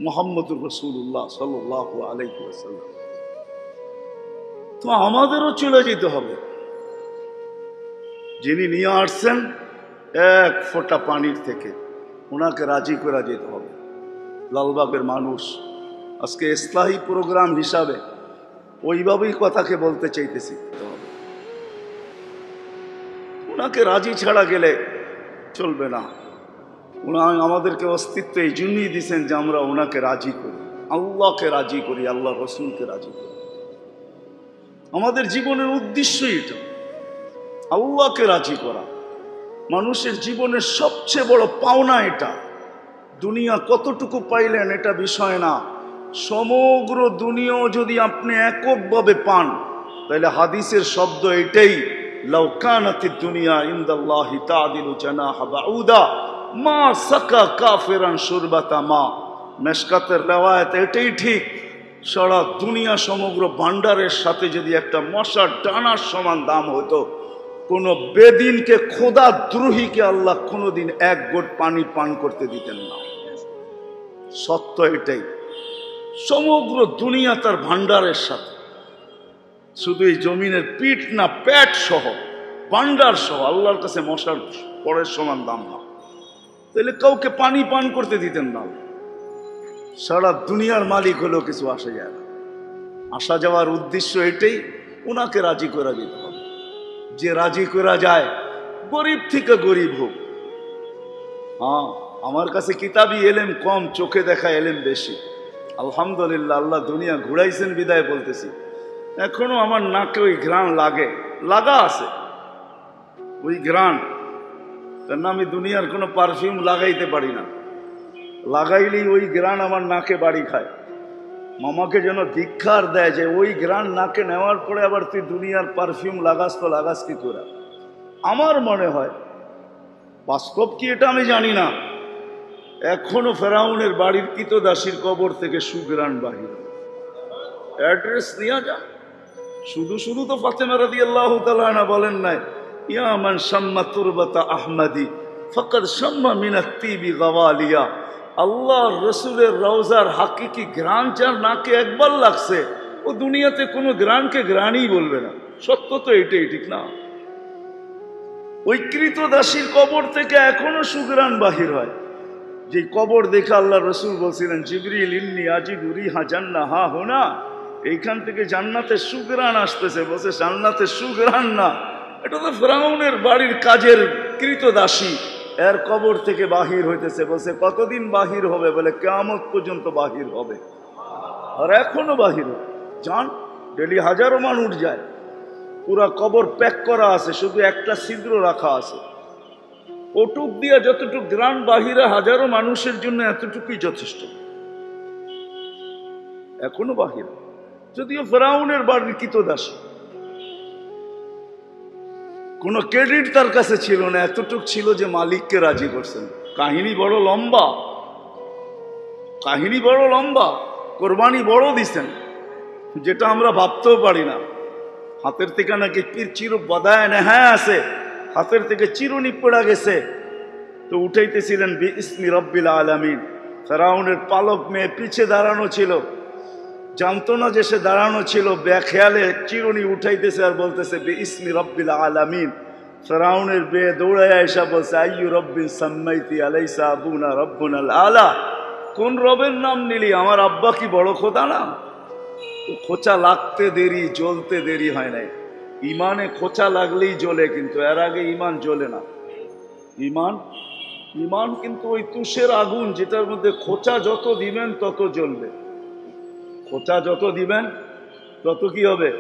মুহাম্মদুর রাসূলুল্লাহ সাল্লাল্লাহু আলাইহি ওয়াসাল্লাম। তো আমাদেরও চলে যেতে হবে, যিনি নিয়ে আসছেন 1 ফোঁটা পানির থেকে ওনাকে রাজি করে যেতে হবে। লালবাগের মানুষ আজকে ইসলাহি প্রোগ্রাম হিসাবে ওইভাবেই কথাকে বলতে চাইতেছি, ওনাকে রাজি ছাড়া গেলে চলবে না। উনি আমাদেরকে অস্তিত্ব এই জন্যই দিয়েছেন যে আমরা ওনাকে রাজি করি, আল্লাহকে রাজি করি, আল্লাহ রসুলকে রাজি করি। আমাদের জীবনের উদ্দেশ্যই এটা, আল্লাহকে রাজি করা। মানুষের জীবনের সবচেয়ে বড় পাওনা এটা। দুনিয়া কতটুকু পাইলেন এটা বিষয় না, সমগ্র দুনিয়া যদি আপনি এককভাবে পান তাহলে হাদিসের শব্দ এটাই, লাউ কানাতিদ দুনিয়া ইনদাল্লাহি তাদিলু জানাহা বাউদা মা সাকা কাফিরান শুরবাতা মা। মেশকাতের রওয়ায়াত এটাই ঠিক, সারা দুনিয়া সমগ্র ভান্ডারের সাথে যদি একটা মশার ডানার সমান দাম হতো, কোনো বেদিনকে খোদা দ্রোহীকে আল্লাহ কোনোদিন 1 ঘট পানি পান করতে দিতেন না। সত্য এটাই, সমগ্র দুনিয়া তার ভান্ডারের সাথে, শুধু এই জমিনের পিঠ না পেট সহ ভান্ডার সহ আল্লাহর কাছে মশার পরের সমান দাম না, তাহলে কাউকে পানি পান করতে দিতেন না। সারা দুনিয়ার মালিক হলেও কিছু আসা যায় না। আসা যাওয়ার উদ্দেশ্য এটাই, ওনাকে রাজি করা যেতে হবে। যে রাজি করা যায়, গরিব থেকে গরিব হোক। হ্যাঁ, আমার কাছে কিতাবি এলেম কম, চোখে দেখা এলেম বেশি। আলহামদুলিল্লাহ, আল্লাহ দুনিয়া ঘুরাইছেন বিদায় বলতেছি। এখনো আমার নাকে ওই ঘ্রাণ লাগা আছে, ওই ঘ্রাণ। কেন আমি দুনিয়ার কোনো পারফিউম লাগাইতে পারি না, লাগাইলেই ওই ঘ্রাণ আমার নাকে বাড়ি খায়। মামাকে যেন ধিক্কার দেয় যে ওই ঘ্রাণ নাকে নেওয়ার পরে আবার তুই দুনিয়ার পারফিউম লাগাস, তো লাগাস কি করে? আমার মনে হয়, বাস্তব কি এটা আমি জানি না, এখনো ফেরাউনের বাড়ির কৃতদাসীর কবর থেকে সুঘ্রাণ বাহির। অ্যাড্রেস নিয়ে যা, শুধু শুধু তো ফাতেমা রাদিয়াল্লাহু তাআলা আনহা বলেন নাই, ইয়া মান শাম্মা তুরবাতা আহমদি ফাকাদ শাম্মা মিনাত তিবি গাওয়ালিয়া। আল্লাহর রসুলের রওজার হাকিকি ঘ্রাণ যার নাকে একবার লাগছে, ও দুনিয়াতে কোনো ঘ্রাণকে ঘ্রাণই বলবে না। সত্য তো এটাই, ঠিক না? ওই কৃতদাসীর কবর থেকে এখনো সুঘ্রাণ বাহির হয়, যে কবর দেখে আল্লাহ রসুল বলছিলেন, জিবরিল ইন্নী আজিদু রিহা জান্নাহ হা হুনা, এইখান থেকে জান্নাতের সুঘ্রাণ আসতেছে। বলছে জান্নাতের সুঘ্রাণ না, এটা তো ফিরআউনের বাড়ির কাজের কৃতদাসী, এর কবর থেকে বাহির হইতেছে। বলছে কতদিন বাহির হবে? বলে কিয়ামত পর্যন্ত বাহির হবে। আর এখনো বাহির হবে। যান, ডেলি হাজারো মানুষ যায়, পুরা কবর প্যাক করা আছে, শুধু একটা ছিদ্র রাখা আছে, ওটুক দিয়ে যতটুক গ্রাম বাহিরে হাজারো মানুষের জন্য এতটুকুই যথেষ্ট। এখনো বাহির, যদিও ফিরআউনের বাড়ির কৃতদাসী। কোনো ক্রেডিট তার কাছে ছিল না, এতটুক ছিল যে মালিককে রাজি করছেন। কাহিনী বড় লম্বা, কাহিনী বড় লম্বা, কোরবানি বড় দিছেন, যেটা আমরা ভাবতেও পারি না। হাতের থেকে নাকি চির বদায় নেহায় আছে, হাতের থেকে চিরুনি পড়া গেছে, তো উঠাইতেছিলেন বিইসমি রব্বিল আলামিন। ফেরাউনের পালক মেয়ে পিছে দাঁড়ানো ছিল, জানতো না যে সে দাঁড়ানো ছিল, বেখেয়ালে চিরুনি উঠাইতেছে আর বলতেছে বিইসমি রব্বিল আলামিন। ফেরাউনের মেয়ে দৌড়ায় এসা বলছে আইয়ু রব্বিন সাম্মাইতি আলাইসা আবুনা রব্বুনাল আলা। কোন রবের নাম নিলি? আমার আব্বা কি বড় খোদা না? খোঁচা লাগতে দেরি, জ্বলতে দেরি হয় নাই। ইমানে খোঁচা লাগলেই জ্বলে, কিন্তু এর আগে ইমান জ্বলে না। ইমান ইমান কিন্তু ওই তুষের আগুন, যেটার মধ্যে খোঁচা যত দিবেন তত জ্বলবে। খোঁচা যত দিবেন তত কি হবে?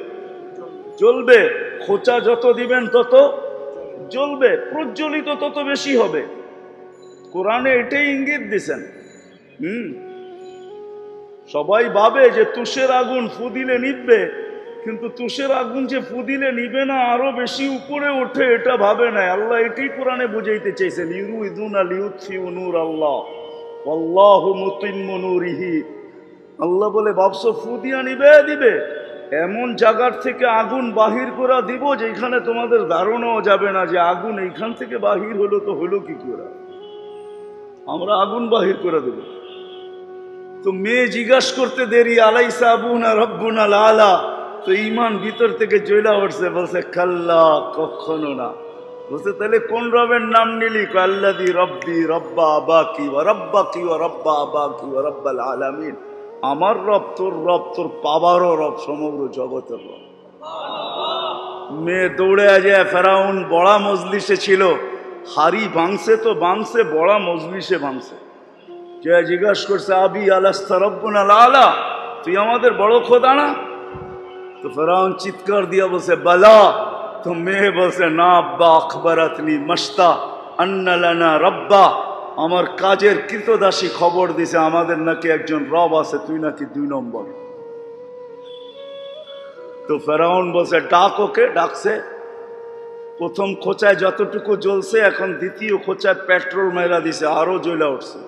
জ্বলবে। খোঁচা যত দিবেন তত জ্বলবে, প্রজ্বলিত তত বেশি হবে। কোরআনে এটাই ইঙ্গিত দিছেন। সবাই ভাবে যে তুষের আগুন ফু দিলে নিববে, কিন্তু তুষের আগুন যে ফু দিলে নিবে না, আরো বেশি উপরে ওঠে, এটা ভাবে না। আল্লাহ এটাই কোরআনে বুঝাইতে চাইছেন, ইউরিদুনা লিউতফিউ নূর আল্লাহ ওয়াল্লাহু মুতিম্মু নূরিহি। আল্লাহ বলে ভাবছো ফু দিয়া নিবে দিবে, এমন জায়গার থেকে আগুন বাহির করা দিব যেখানে তোমাদের ধারণাও যাবে না যে আগুন এইখান থেকে বাহির হলো। তো হলো কি করে? আমরা আগুন বাহির করে দেব। তো মেয়ে জিজ্ঞাসা করতে দেরি আলাইসা আবুনা রব্বুনাল আলা, তো ইমান ভিতর থেকে জ্বলা উঠছে, বলছে কাল্লা, কখনো না। বলছে তাহলে কোন রবের নাম নিলি? আল্লাযী রব্বি রব্বা আবাকি ওয়া রব্বাকি ওয়া রব্বা আবাকি ওয়া রব্বাল আলামিন। আমার রব তোর রব, তোর বাবারও রব, সমগ্র জগতের রব। মেয়ে দৌড়ে যায়, ফেরাউন বড়া মজলিসে ছিল, হাড়ি ভাঙছে তো ভাঙছে, বড়া মজলিসে ভাঙছে। যে জিজ্ঞাসা করছে আবি আলাস্তা রব্বুনাল আলা, তুই আমাদের বড় খোদা না? তো ফেরাউন চিৎকার দিয়া বলছে বালা। তো মেয়ে বলছে না আব্বা, আখবারাতনি মাস্তা আন্না লানা রব্বা, আমার কাজের কৃতদাসী খবর দিছে আমাদের নাকি একজন রব আছে, তুই নাকি 2 নম্বর। তো ফেরাউন বলছে ডাক ওকে। ডাকছে। প্রথম খোঁচায় যতটুকু জ্বলছে, এখন দ্বিতীয় খোঁচায় পেট্রোল মেরা দিছে, আরো জ্বলা উঠছে।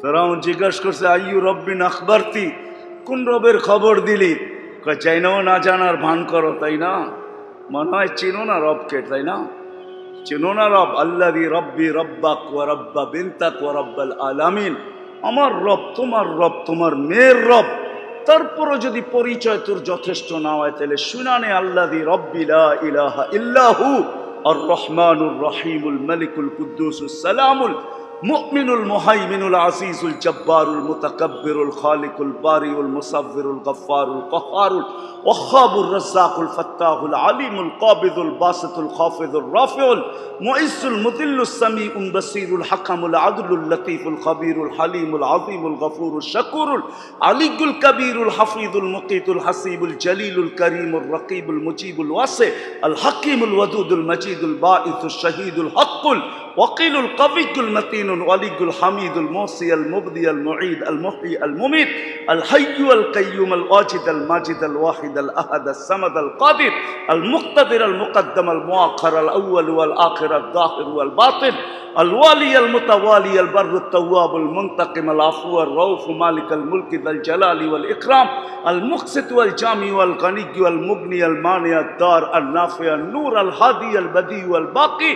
ফেরাউন জিজ্ঞাসা করছে আইয়ু রব্বিন আখবারতি, কোন রবের খবর দিলি? চাইনাও না জানার ভান করো, তাই না? মনে হয় চিনো না রবকে, তাই না? চিনো না রব? আল্লাযী রব্বি রব্বাক ওয়া রব্বা বিনতাক ওয়া রব্বাল আলামিন। আমার রব তোমার রব, তোমার মেয়ের রব। তারপরও যদি পরিচয় তোর যথেষ্ট না হয়, তাহলে শুনানে আল্লাযী রব্বি লা ইলাহা ইল্লাহু আর রহমানুর রহিমুল মালিকুল কুদ্দুসুস সালামুল মুমিনুল মুহাইমিনুল আজিজুল জব্বারুল মুতাকাব্বিরুল খালিকুল বারিউল মুসাব্বিরুল গফফারুল কহ্হারুল ওয়াহ্হাবুর রাজ্জাকুল ফাত্তাহুল আলিমুল কাবিদুল বাসিতুল খাফিদুর রাফিউল মুইজ্জুল মুদিল্লুস সামিউল বাসীরুল হাকামুল আদলুল লতীফুল খবীরুল হালিমুল আযীমুল গফুরুশ শাকুরুল আলিয়ুল কবীরুল হাফিজুল মুকিতুল হাসিবুল জলিলুল করিমুর রকিবুল মুজিবুল ওয়াসি আল হাকিমুল ওয়াদুদুল মজিদুল বাঈসুশ শহীদুল হকুল وقيل القوي المتين الولي الحميد الموصي المبدي المعيد المحيي المميت الحي القيوم الواجد الماجد الواحد الأحد الصمد القادر المقتدر المقدم المؤخر الأول والآخر الظاهر والباطن الوالي المتوالي البر التواب المنتقم العفو الرؤوف مالك الملك ذا الجلال والإكرام المقسط والجامع والغني والمغني المانع الدار النافع النور الهادي البديع والباقي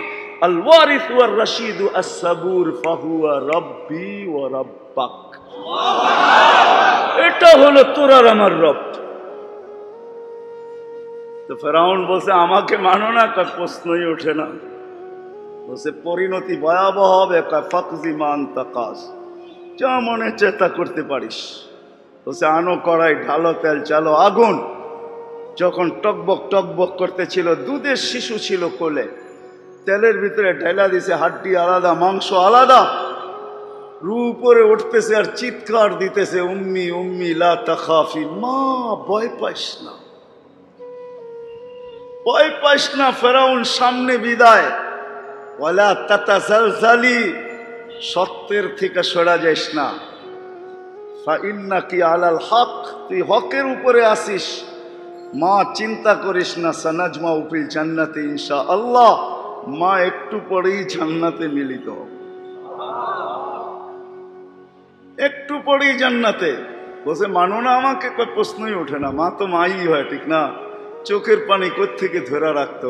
الوارث والرشيد الصبور فهو ربي وربك। এটা হলো তোর আর আমার রব। তো ফেরাউন বলছে আমাকে মানো না? তার প্রশ্নই ওঠে না। বলছে পরিণতি ভয়াবহ হবে। ফাকজি মান তাকাস, যা মনে চেষ্টা করতে পারিস। বলছে আনো কড়াই, ঢালো তেল, চালো আগুন। যখন টকবক টকবক করতেছিল, দুধের শিশু ছিল কোলে, তেলের ভিতরে ঢেলা দিছে, হাড্ডি আলাদা, মাংস আলাদা, রু উপরে উঠতেছে আর চিৎকার দিতেছে উম্মি উম্মি লা তাখাফি, মা ভয় পাইস না, ভয় পাইস না, ফেরাউন সামনে বিদায়। ওয়ালা তাতাজালজালি, সত্যের থেকে সরা যাইস না। ফা ইন্নাকি আলাল হক, তুই হকের উপরে আসিস। মা চিন্তা করিস না, সানাজমা উফিল জান্নাতে ইনশাআল্লাহ, মা একটু পরেই জান্নাতে মিলিত হবে, একটু পরেই জান্নাতে। বসে মানো না আমাকে, কই প্রশ্নই ওঠে না, মা তো মাই হয়, ঠিক না? চোখের পানি কোত্থেকে ধরে রাখতো,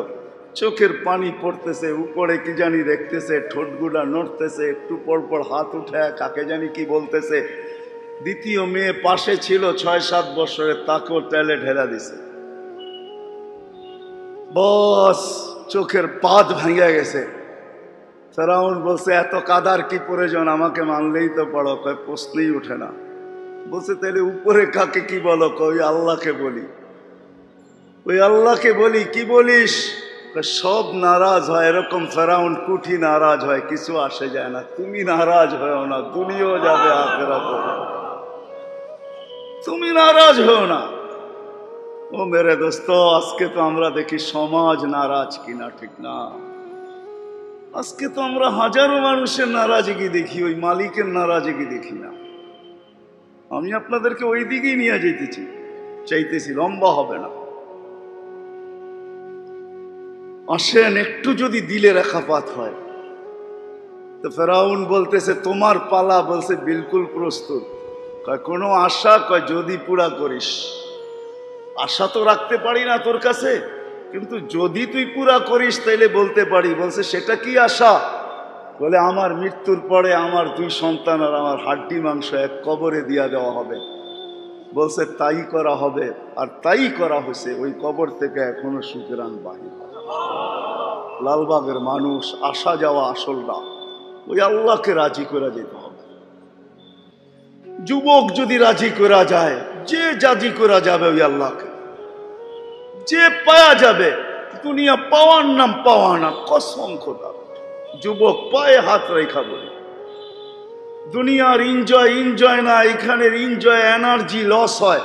চোখের পানি পড়তেছে, উপরে কি জানি দেখতেছে, ঠোঁটগুলা নড়তেছে, একটু পর পর হাত উঠায় কাকে জানি কি বলতেছে। দ্বিতীয় মেয়ে পাশে ছিল 6-7 বছরের, তাকেও তেলে ঢেলা দিছে। বস চোখের পাত ভাঙে গেছে। ফেরাউন বলছে এত কাদার কি প্রয়োজন, আমাকে মানলেই তো পড়ো। কয় প্রশ্নই উঠে না। বলছে তাহলে উপরে কাকে কি বলো? ওই আল্লাহকে বলি। ওই আল্লাহকে বলি। কি বলিস? সব নারাজ হয়, এরকম ফেরাউন কুঠি নারাজ হয়, কিছু আসে যায় না। তুমি নারাজ হও না, দুনিয়াও যাবে, আখিরাত হবে, তুমি নারাজ হও না। ও মেরে দোস্ত, আজকে তো আমরা দেখি সমাজ নারাজ কিনা, ঠিক না? আজকে তো আমরা হাজারো মানুষের নারাজগি দেখি, ওই মালিকের নারাজগি দেখি না। আমি আপনাদেরকে ওই দিকেই নিয়ে যেতেছি, চাইতেছি, লম্বা হবে না। আসেন, একটু যদি দিলে রেখাপাত হয়। তো ফেরাউন বলতেছে তোমার পালা। বলছে বিলকুল প্রস্তুত। কয় কোনো আশা? কয় যদি পুরা করিস। আশা তো রাখতে পারি না তোর কাছে, কিন্তু যদি তুই পুরা করিস তাইলে বলতে পারি। বলছে সেটা কি আশা? বলে আমার মৃত্যুর পরে আমার 2 সন্তান আর আমার হাড্ডি মাংস এক কবরে দিয়া দেওয়া হবে। বলছে তাই করা হবে। আর তাই করা হয়েছে। ওই কবর থেকে এখনো সুতরাং বাহির। লালবাগের মানুষ, আসা যাওয়া আসল না, ওই আল্লাহকে রাজি করে যেতে হবে। যুবক যদি রাজি করা যায়, যে রাজি করা যাবে ওই আল্লাহকে, যে পাওয়া যাবে। দুনিয়া পাওয়ার নাম পাওয়া না, কসম খোদা। যুবক পায়ে হাত রেখা বলি, দুনিয়ার এনজয় না, এখানের এনজয় এনার্জি লস হয়।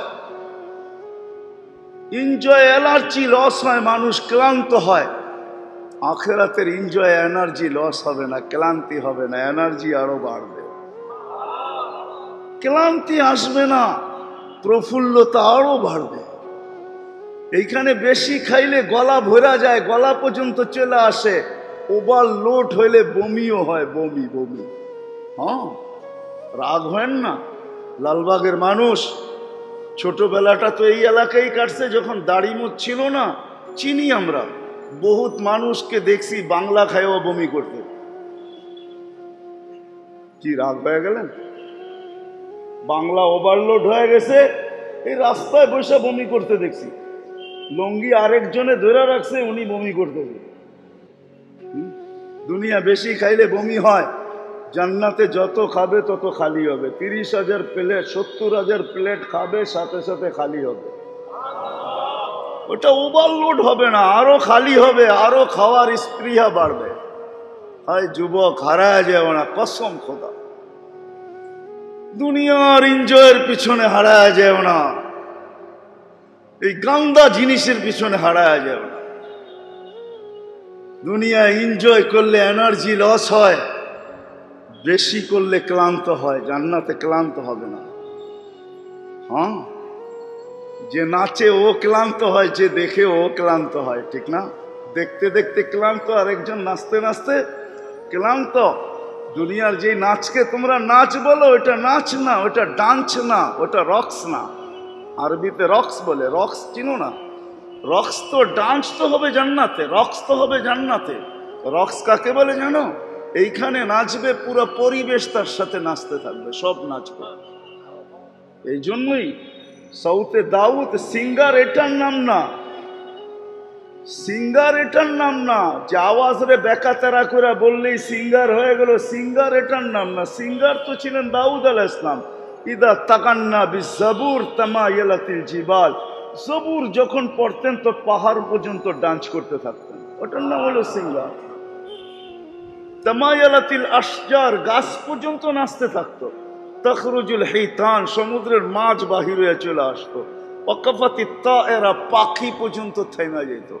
এনজয় এনার্জি লস হয়, মানুষ ক্লান্ত হয়। আখিরাতের এনজয় এনার্জি লস হবে না, ক্লান্তি হবে না, এনার্জি আরো বাড়বে। ক্লান্তি আসবে না, প্রফুল্লতা আরো বাড়বে। এইখানে বেশি খাইলে গলা ভরা যায়, গলা পর্যন্ত চলে আসে। ওভারলোড হইলে বমিও হয়, বমি বমি। হ্যাঁ, রাগ হয় না। লালবাগের মানুষ ছোটবেলাটা তো এই এলাকায় কাটছে, যখন দাড়ি মুখ ছিল না। চিনি আমরা বহুত মানুষকে দেখছি বাংলা খাইও বমি করতে। কি রাগ হয়ে গেলেন? বাংলা ওভারলোড হয়ে গেছে, এই রাস্তায় বসে বমি করতে দেখছি। লঙ্গি আরেকজনে ধরে রাখছে, উনি বমি করতেছে। দুনিয়া বেশি খাইলে বমি হয়, জান্নাতে যত খাবে তত খালি হবে। 30,000 প্লেট 70,000 প্লেট খাবে, সাথে সাথে খালি হবে। ওটা ওভারলোড হবে না, আরো খালি হবে, আরো খাওয়ার স্পৃহা বাড়বে। হয় যুবক, হারায় যাবে না, কসম খোদা। দুনিয়ার এনজয়ের পিছনে হারায় যাবে না, এই গান্দা জিনিসের পিছনে হারায় যাবে না। দুনিয়া এনজয় করলে এনার্জি লস হয়, বেশি করলে ক্লান্ত হয়। জান্নাতে ক্লান্ত হবে না। হ্যাঁ, যে নাচে ও ক্লান্ত হয়, যে দেখে ও ক্লান্ত হয়, ঠিক না? দেখতে দেখতে ক্লান্ত, আর একজন নাচতে নাচতে ক্লান্ত। দুনিয়ার যে নাচকে তোমরা নাচ বলো, ওটা নাচ না, ওটা ডান্স না, ওটা রক্স না। আরবিতে রক্স বলে, রক্স চিনো না? রক্স তো ডান্স তো হবে জান্নাতে, রক্স তো হবে জান্নাতে। রক্স কাকে বলে জানো? এইখানে নাচবে, পুরো পরিবেশ তার সাথে নাচতে থাকবে, সব নাচবে। এই জন্যই সাউথে দাউদ সিঙ্গার এটার নাম না, সিঙ্গার এটার নাম না। যে আওয়াজ রে বেকাতেরা করে বললেই সিঙ্গার হয়ে গেল, সিঙ্গার এটার নাম না। সিঙ্গার তো ছিলেন দাউদ আলাইহিস সালাম। ইদা তাকান্না বিজাবুর তামায়ালাতিল জিবাল। জবুর যখন পড়তেন তো পাহাড় পর্যন্ত ডান্স করতে থাকতেন, ওটার নাম হলো সিঙ্গার। তামায়ালাতিল আশজার, গাছ পর্যন্ত নাচতে থাকতো। তখরুজুল হিতান, সমুদ্রের মাছ বাহির হয়ে চলে আসতো। ওয়াকাফাতিত তায়রা, পাখি পর্যন্ত থেমে যেত।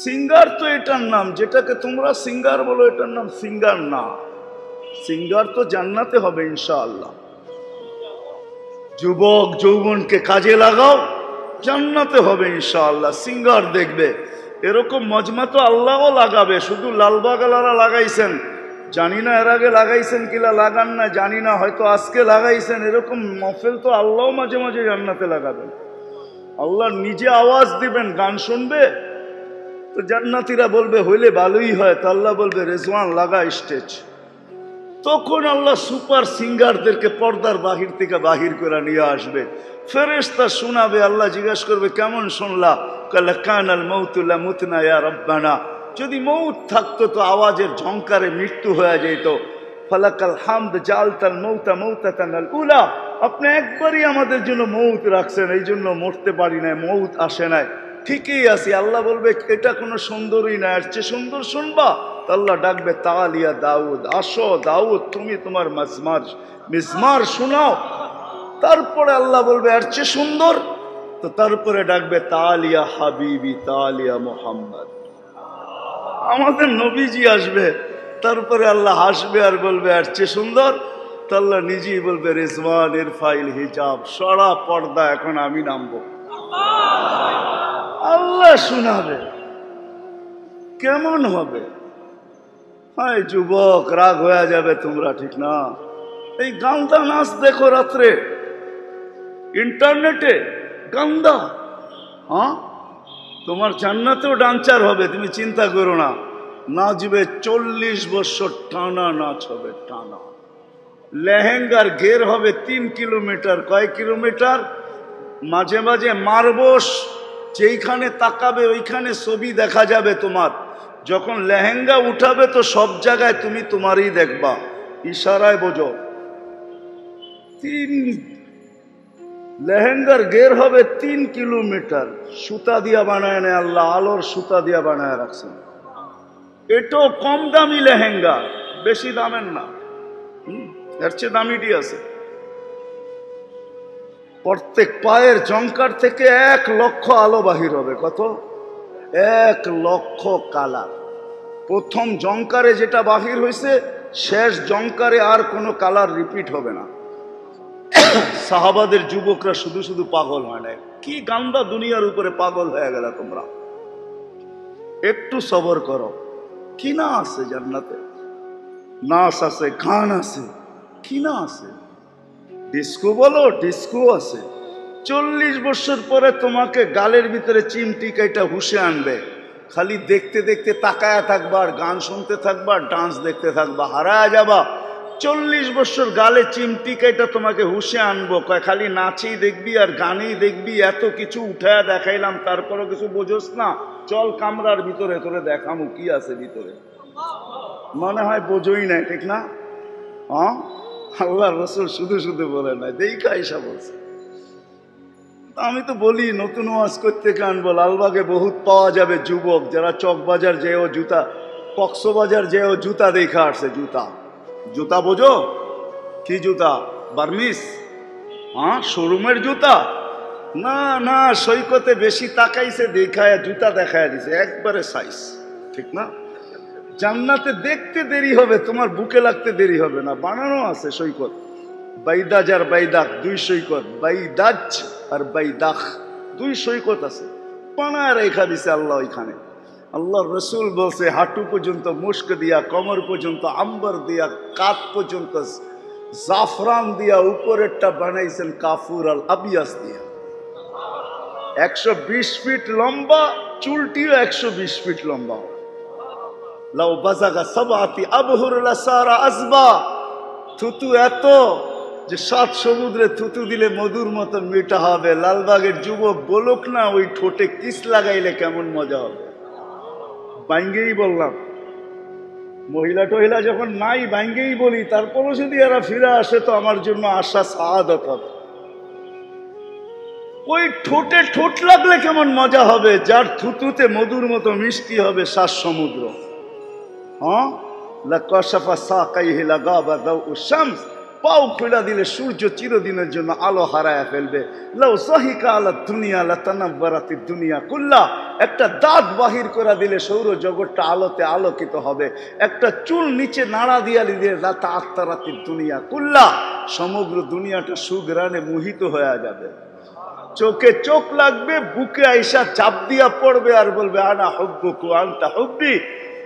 সিঙ্গার তো এটার নাম, যেটাকে তোমরা সিঙ্গার বলো, এটার নাম সিঙ্গার না। সিঙ্গার তো জান্নাতে হবে ইনশাআল্লাহ। যুবক যৌবনকে কাজে লাগাও, জান্নাতে হবে ইনশাআল্লাহ, সিঙ্গার দেখবে। এরকম মজমা তো আল্লাহও লাগাবে, শুধু লালবাগালারা লাগাইছেন জানি না, এর আগে লাগাইছেন কিলা লাগান না জানি না, হয়তো আজকে লাগাইছেন। এরকম মফেল তো আল্লাহ মাঝে মাঝে জান্নাতে লাগাবেন। আল্লাহ নিজে আওয়াজ দিবেন, গান শুনবে তো জান্নাতীরা বলবে হইলে ভালোই হয়, তো আল্লাহ বলবে রেজওয়ান লাগা স্টেজ। তখন আল্লাহ সুপার সিঙ্গারদেরকে পর্দার বাহির থেকে বাহির করে নিয়ে আসবে, ফেরেশতা শোনাবে। আল্লাহ জিজ্ঞাসা করবে কেমন শুনলা? কালা কানাল মাউতু লা মুতনা ইয়া রাব্বানা, যদি মৌত থাকতো তো আওয়াজের ঝংকারে মৃত্যু হয়ে যেত। ফালাকাল হামদ জালতাল মৌতা মৌতাতানাল উলা, আপনি একবারই আমাদের জন্য মৌত রাখছেন, এই জন্য মরতে পারি না, মৌত আসে নাই, ঠিকই আছি। আল্লাহ বলবে এটা কোনো সুন্দরই না, এর চেয়ে সুন্দর শুনবা? তো আল্লাহ ডাকবে তালিয়া দাউদ, আসো দাউদ তুমি তোমার মিজমার শোনাও। তারপরে আল্লাহ বলবে এর চেয়ে সুন্দর, তো তারপরে ডাকবে তালিয়া হাবিবি তালিয়া মোহাম্মদ, আমাদের নবীজি আসবে। তারপরে আল্লাহ হাসবে আর বলবে এর চেয়ে সুন্দর, তো আল্লাহ নিজেই বলবে রিজওয়ান ইরফাইল হিজাব, সরা পর্দা, এখন আমি নামবো। আল্লাহ শোনাবে, কেমন হবে? হায় যুবক, রাগ হয়ে যাবে তোমরা, ঠিক না? এই গান্দা নাচ দেখো রাত্রে ইন্টারনেটে, গান্দা। হ্যাঁ, তোমার জান্নাতেও ডান্সার হবে, তুমি চিন্তা করো না। নাচবে 40 বছর টানা নাচ হবে, টানা। লেহেঙ্গার ঘের হবে 3 কিলোমিটার। কয় কিলোমিটার? মাঝে মাঝে মারবস, যেইখানে তাকাবে ওইখানে ছবি দেখা যাবে তোমার। যখন লেহেঙ্গা উঠাবে তো সব জায়গায় তুমি তোমারই দেখবা, ইশারায় বোঝো। লেহেঙ্গার ঘের হবে 3 কিলোমিটার, সুতা দিয়া বানায় নেয় আল্লাহ, আলোর সুতা দিয়া বানায় রাখছেন। এটাও কম দামি লেহেঙ্গা, বেশি দামের না, এর চেয়ে দামিটি আছে। প্রত্যেক পায়ের জঙ্কার থেকে 1 লক্ষ আলো বাহির হবে। কত? 1 লক্ষ কালার। প্রথম জঙ্কারে যেটা বাহির হয়েছে, শেষ জঙ্কারে আর কোনো কালার রিপিট হবে না। সাহাবাদের যুবকরা শুধু শুধু পাগল হয় না। কি গান্দা দুনিয়ার উপরে পাগল হয়ে গেল তোমরা, একটু সবর করো। কি না আছে জান্নাতে? নাচ আছে, গান আছে, কি না আছে? ডিস্কো বলো, ডিস্কো আছে। 40 বছর পরে তোমাকে গালের ভিতরে চিমটি কাইটা হুশে আনবে, খালি দেখতে দেখতে তাকায়া থাকবা, আর গান শুনতে থাকবা, আর ডান্স দেখতে থাকবা, হারায় যাবা। 40 বছর গালে চিমটি কাইটা তোমাকে হুশে আনবো, খালি নাচেই দেখবি আর গানেই দেখবি। এত কিছু উঠায়া দেখাইলাম, তারপরও কিছু বোঝোস না। চল কামরার ভিতরে, তোরে দেখামু কি আছে ভিতরে। মনে হয় বোঝোই নাই, ঠিক না? হ্যাঁ, আল্লাহ রসুল শুধু শুধু বলে নাই, দেখা এসা বলছে। আমি তো বলি নতুন ওয়াজ করতে কানবো, লালবাগে বহুত পাওয়া যাবে যুবক যারা চকবাজার যেও জুতা, কক্সবাজার যেও জুতা দেখা আসছে। জুতা, জুতা বোঝো? কি জুতা? বার্মিস? হ্যাঁ, শোরুমের জুতা না, না, সৈকতে বেশি তাকাইছে, দেখায় জুতা দেখায় দিছে একবারে সাইজ, ঠিক না? জান্নাতে দেখতে দেরি হবে, তোমার বুকে লাগতে দেরি হবে না। বানানো আছে সৈকত, বাইদাজ আর বাইদাক, 2 সৈকত, বাইদাজ আর বাইদাখ, 2 সৈকত আছে, বানায় রেখা দিছে আল্লাহ ওইখানে। আল্লাহ রসুল বলছে হাঁটু পর্যন্ত মুস্ক দিয়া, কমর পর্যন্ত আম্বর দিয়া, কাত পর্যন্ত জাফরান দিয়া, উপরেরটা বানাইছেন কাফুর আল আবিয়াস দিয়া। 120 ফিট লম্বা, চুলটিও 120 ফিট লম্বা। লাউ বাজাগা সাবাতি আবহুর লাসারা আসবা, থুতু এত যে 7 সমুদ্রে থুতু দিলে মধুর মতো মিঠা হবে। লালবাগের যুবক বলুক না ওই ঠোঁটে কিস লাগাইলে কেমন মজা হবে। বাইঙ্গেই বললাম, মহিলা টহিলা যখন নাই বাইঙ্গেই বলি, তারপরও যদি এরা ফিরে আসে তো আমার জন্য আশা সাআদত হবে। ওই ঠোঁটে ঠোঁট লাগলে কেমন মজা হবে, যার থুতুতে মধুর মতো মিষ্টি হবে 7 সমুদ্র। হ্যাঁ, লাকাশাফা সাকাইহি লাগাবা দাউ শামস, পাও খুলে দিলে সূর্য চিরদিনের জন্য আলো হারায় ফেলবে। লাউ সাহিকা আলা দুনিয়া লাতানাব্বারাতিদ দুনিয়া কুল্লা, একটা দাঁত বাহির করে দিলে সৌর জগৎটা আলোতে আলোকিত হবে। একটা চুল নিচে নাড়া দিয়া দিলে লাতাআত্তারাতিদ দুনিয়া কুল্লা, সমগ্র দুনিয়াটা সুঘ্রাণে মোহিত হয়ে যাবে। চোখে চোখ লাগবে, বুকে আইসা চাপ দিয়া পড়বে আর বলবে আনা হুব্বুকু আনতা হুব্বি,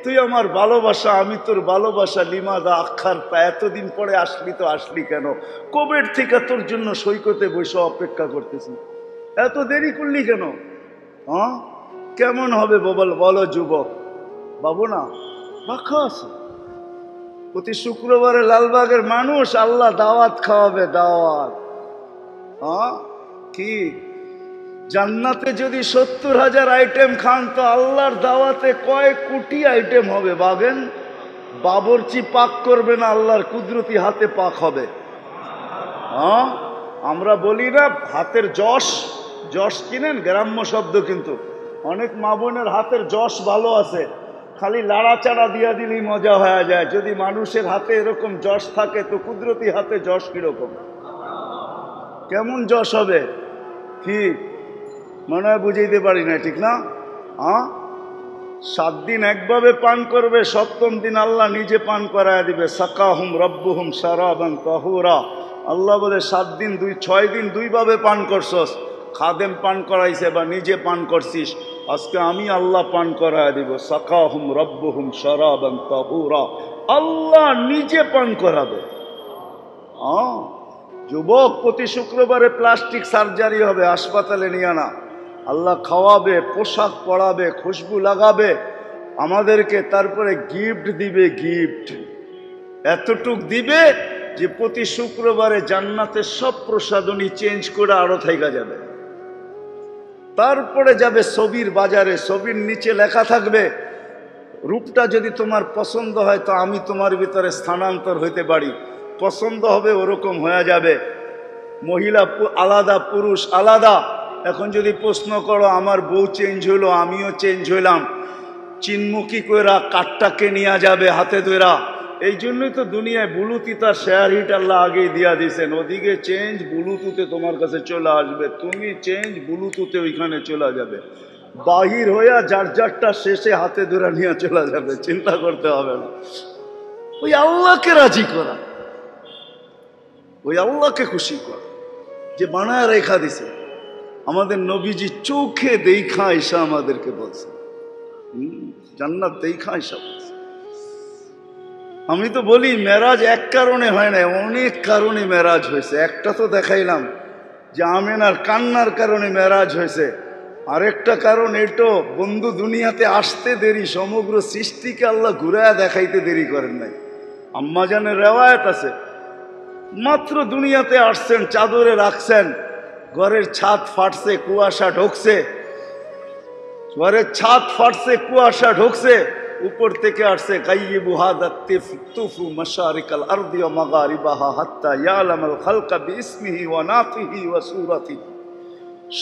তুই আমার ভালোবাসা আমি তোর ভালোবাসা। লিমাদা আখারতা, এতদিন পরে আসলি তো আসলি কেন? কবের থেকে তোর জন্য সৈকতে বসে অপেক্ষা করতেছি, এত দেরি করলি কেন? হ্যাঁ কেমন হবে বলো যুবক? বাবু না রাখা আছে প্রতি শুক্রবারে লালবাগের মানুষ আল্লাহ দাওয়াত খাওয়াবে, দাওয়াত। হ্যাঁ কি জান্নাতে যদি 70,000 আইটেম খান তো আল্লাহর দাওয়াতে কয় কোটি আইটেম হবে বাগেন। বাবরচি পাক করবে না, আল্লাহর কুদরতি হাতে পাক হবে। হ্যাঁ আমরা বলি না হাতের যশ, যশ কিনেন গ্রাম্য শব্দ, কিন্তু অনেক মা বোনের হাতের যশ ভালো আছে, খালি লাড়াচাড়া দিয়া দিলেই মজা হয়ে যায়। যদি মানুষের হাতে এরকম যশ থাকে তো কুদরতি হাতে যশ কিরকম, কেমন যশ হবে? কি মনে হয় বুঝাইতে পারি না, ঠিক না? হ্যাঁ 7 দিন একভাবে পান করবে, 7ম দিন আল্লাহ নিজে পান করায় দিবে। সাকাহুম রব্বুহুম শারাবান তাহুরা। আল্লাহ বলে 7 দিন 6 দিন 2 ভাবে পান করছস, খাদেম পান করাইছে বা নিজে পান করছিস, আজকে আমি আল্লাহ পান করায় দিব। সাকাহুম রব্বুহুম শারাবান তাহুরা, আল্লাহ নিজে পান করাবে। যুবক প্রতি শুক্রবারে প্লাস্টিক সার্জারি হবে, হাসপাতালে নিয়ে না, আল্লাহ খাওয়াবে, পোশাক পরাবে, খুশবু লাগাবে আমাদেরকে, তারপরে গিফট দিবে। গিফট এতটুক দিবে যে প্রতি শুক্রবারে জান্নাতের সব প্রসাধনী চেঞ্জ করে আরো থাইকা যাবে। তারপরে যাবে ছবির বাজারে, ছবির নিচে লেখা থাকবে রূপটা যদি তোমার পছন্দ হয় তো আমি তোমার ভিতরে স্থানান্তর হইতে পারি। পছন্দ হবে ওরকম হয়ে যাবে, মহিলা আলাদা পুরুষ আলাদা। এখন যদি প্রশ্ন করো আমার বউ চেঞ্জ হইলো আমিও চেঞ্জ হইলাম, চিনমুখী কইরা কাঠটাকে নিয়ে যাবে হাতে ধরা। এই জন্যই তো দুনিয়ায় ব্লুটুথ আর শেয়ার হিট আল্লাহ আগেই দিয়া দিয়েছেন, ওদিকে চেঞ্জ ব্লুটুথে তোমার কাছে চলে আসবে, তুমি চেঞ্জ ব্লুটুথে ওইখানে চলে যাবে, বাহির হইয়া যার যারটা শেষে হাতে ধরে নিয়ে চলে যাবে, চিন্তা করতে হবে না। ওই আল্লাহকে রাজি করা, ওই আল্লাহকে খুশি করা যে বানায় রেখা দিছে। আমাদের নবীজি চোখে দেখা ঈশা আমাদেরকে বলছে, জান্নাত দেখা ঈশা বলছে। আমি তো বলি মেরাজ এক কারণে হয় না, অনেক কারণে মেরাজ হয়েছে। একটা তো দেখাইলাম যে আমেনার কান্নার কারণে মেরাজ হয়েছে, আরেকটা কারণ এটো বন্ধু দুনিয়াতে আসতে দেরি, সমগ্র সৃষ্টিকে আল্লাহ ঘুরায়া দেখাইতে দেরি করেন নাই। আম্মাজানের রেওয়ায়াত আছে মাত্র দুনিয়াতে আসছেন, চাদরে রাখছেন, ঘরের ছাদ ফাটছে, কুয়াশা ঢুকছে, ঘরের ছাদ ফাটছে, কুয়াশা ঢুকছে, উপর থেকে আসছে গাইয়িবু হাদা তুফু মাশারিকাল আরদি ওয়া মাগারিবাহা হাত্তা ইয়ালামাল খালকা বিইসমিহি ওয়া নাতিহি ওয়া সূরাতিহি।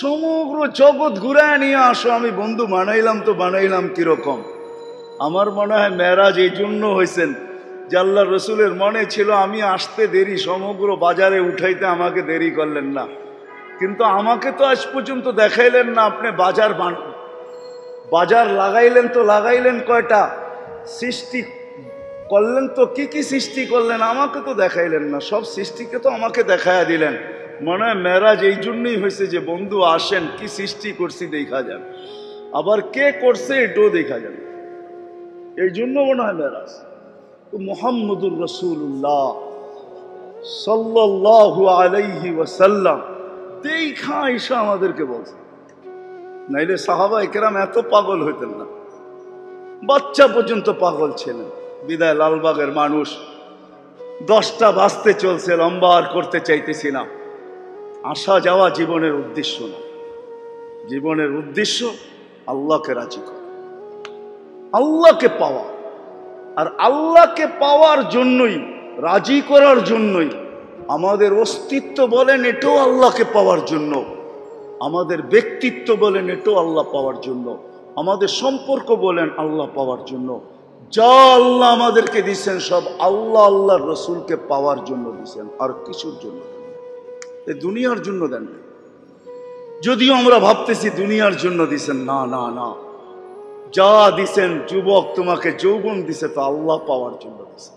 সমগ্র জগৎ ঘুরায় নিয়ে আসো। আমি বন্ধু বানাইলাম তো বানাইলাম কিরকম? আমার মনে হয় মেরাজ এই জন্য হয়েছেন যে আল্লাহ রসুলের মনে ছিল আমি আসতে দেরি, সমগ্র বাজারে উঠাইতে আমাকে দেরি করলেন না, কিন্তু আমাকে তো আজ পর্যন্ত দেখাইলেন না। আপনি বাজার লাগাইলেন তো লাগাইলেন কয়টা, সৃষ্টি করলেন তো কি কি সৃষ্টি করলেন, আমাকে তো দেখাইলেন না। সব সৃষ্টিকে তো আমাকে দেখাইয়া দিলেন। মনে হয় মেরাজ এই জন্যই হয়েছে যে বন্ধু আসেন, কি সৃষ্টি করছি দেখা যান, আবার কে করছে এটাও দেখা যান। এই জন্য মনে হয় মেরাজ। তো মুহাম্মদুর রাসূলুল্লাহ সাল্লাল্লাহু আলাইহি ওয়াসাল্লাম দেখা ঈশা আমাদেরকে বলছে, নাইলে সাহাবায়ে কেরাম এত পাগল হইতেন না, বাচ্চা পর্যন্ত পাগল ছিলেন। বিদায় লালবাগের মানুষ, 10টা বাজতে চলছে, লম্বা আর করতে চাইতেছি না। আসা যাওয়া জীবনের উদ্দেশ্য না, জীবনের উদ্দেশ্য আল্লাহকে রাজি করা, আল্লাহকে পাওয়া। আর আল্লাহকে পাওয়ার জন্যই, রাজি করার জন্যই আমাদের অস্তিত্ব বলেন এটাও আল্লাহকে পাওয়ার জন্য, আমাদের ব্যক্তিত্ব বলেন এটাও আল্লাহ পাওয়ার জন্য, আমাদের সম্পর্ক বলেন আল্লাহ পাওয়ার জন্য। যা আল্লাহ আমাদেরকে দিচ্ছেন সব আল্লাহ আল্লাহর রসুলকে পাওয়ার জন্য দিচ্ছেন, আর কিছুর জন্য এই দুনিয়ার জন্য দেন না। যদিও আমরা ভাবতেছি দুনিয়ার জন্য দিচ্ছেন, না না না, যা দিছেন, যুবক তোমাকে যৌবন দিছে তো আল্লাহ পাওয়ার জন্য দিছে।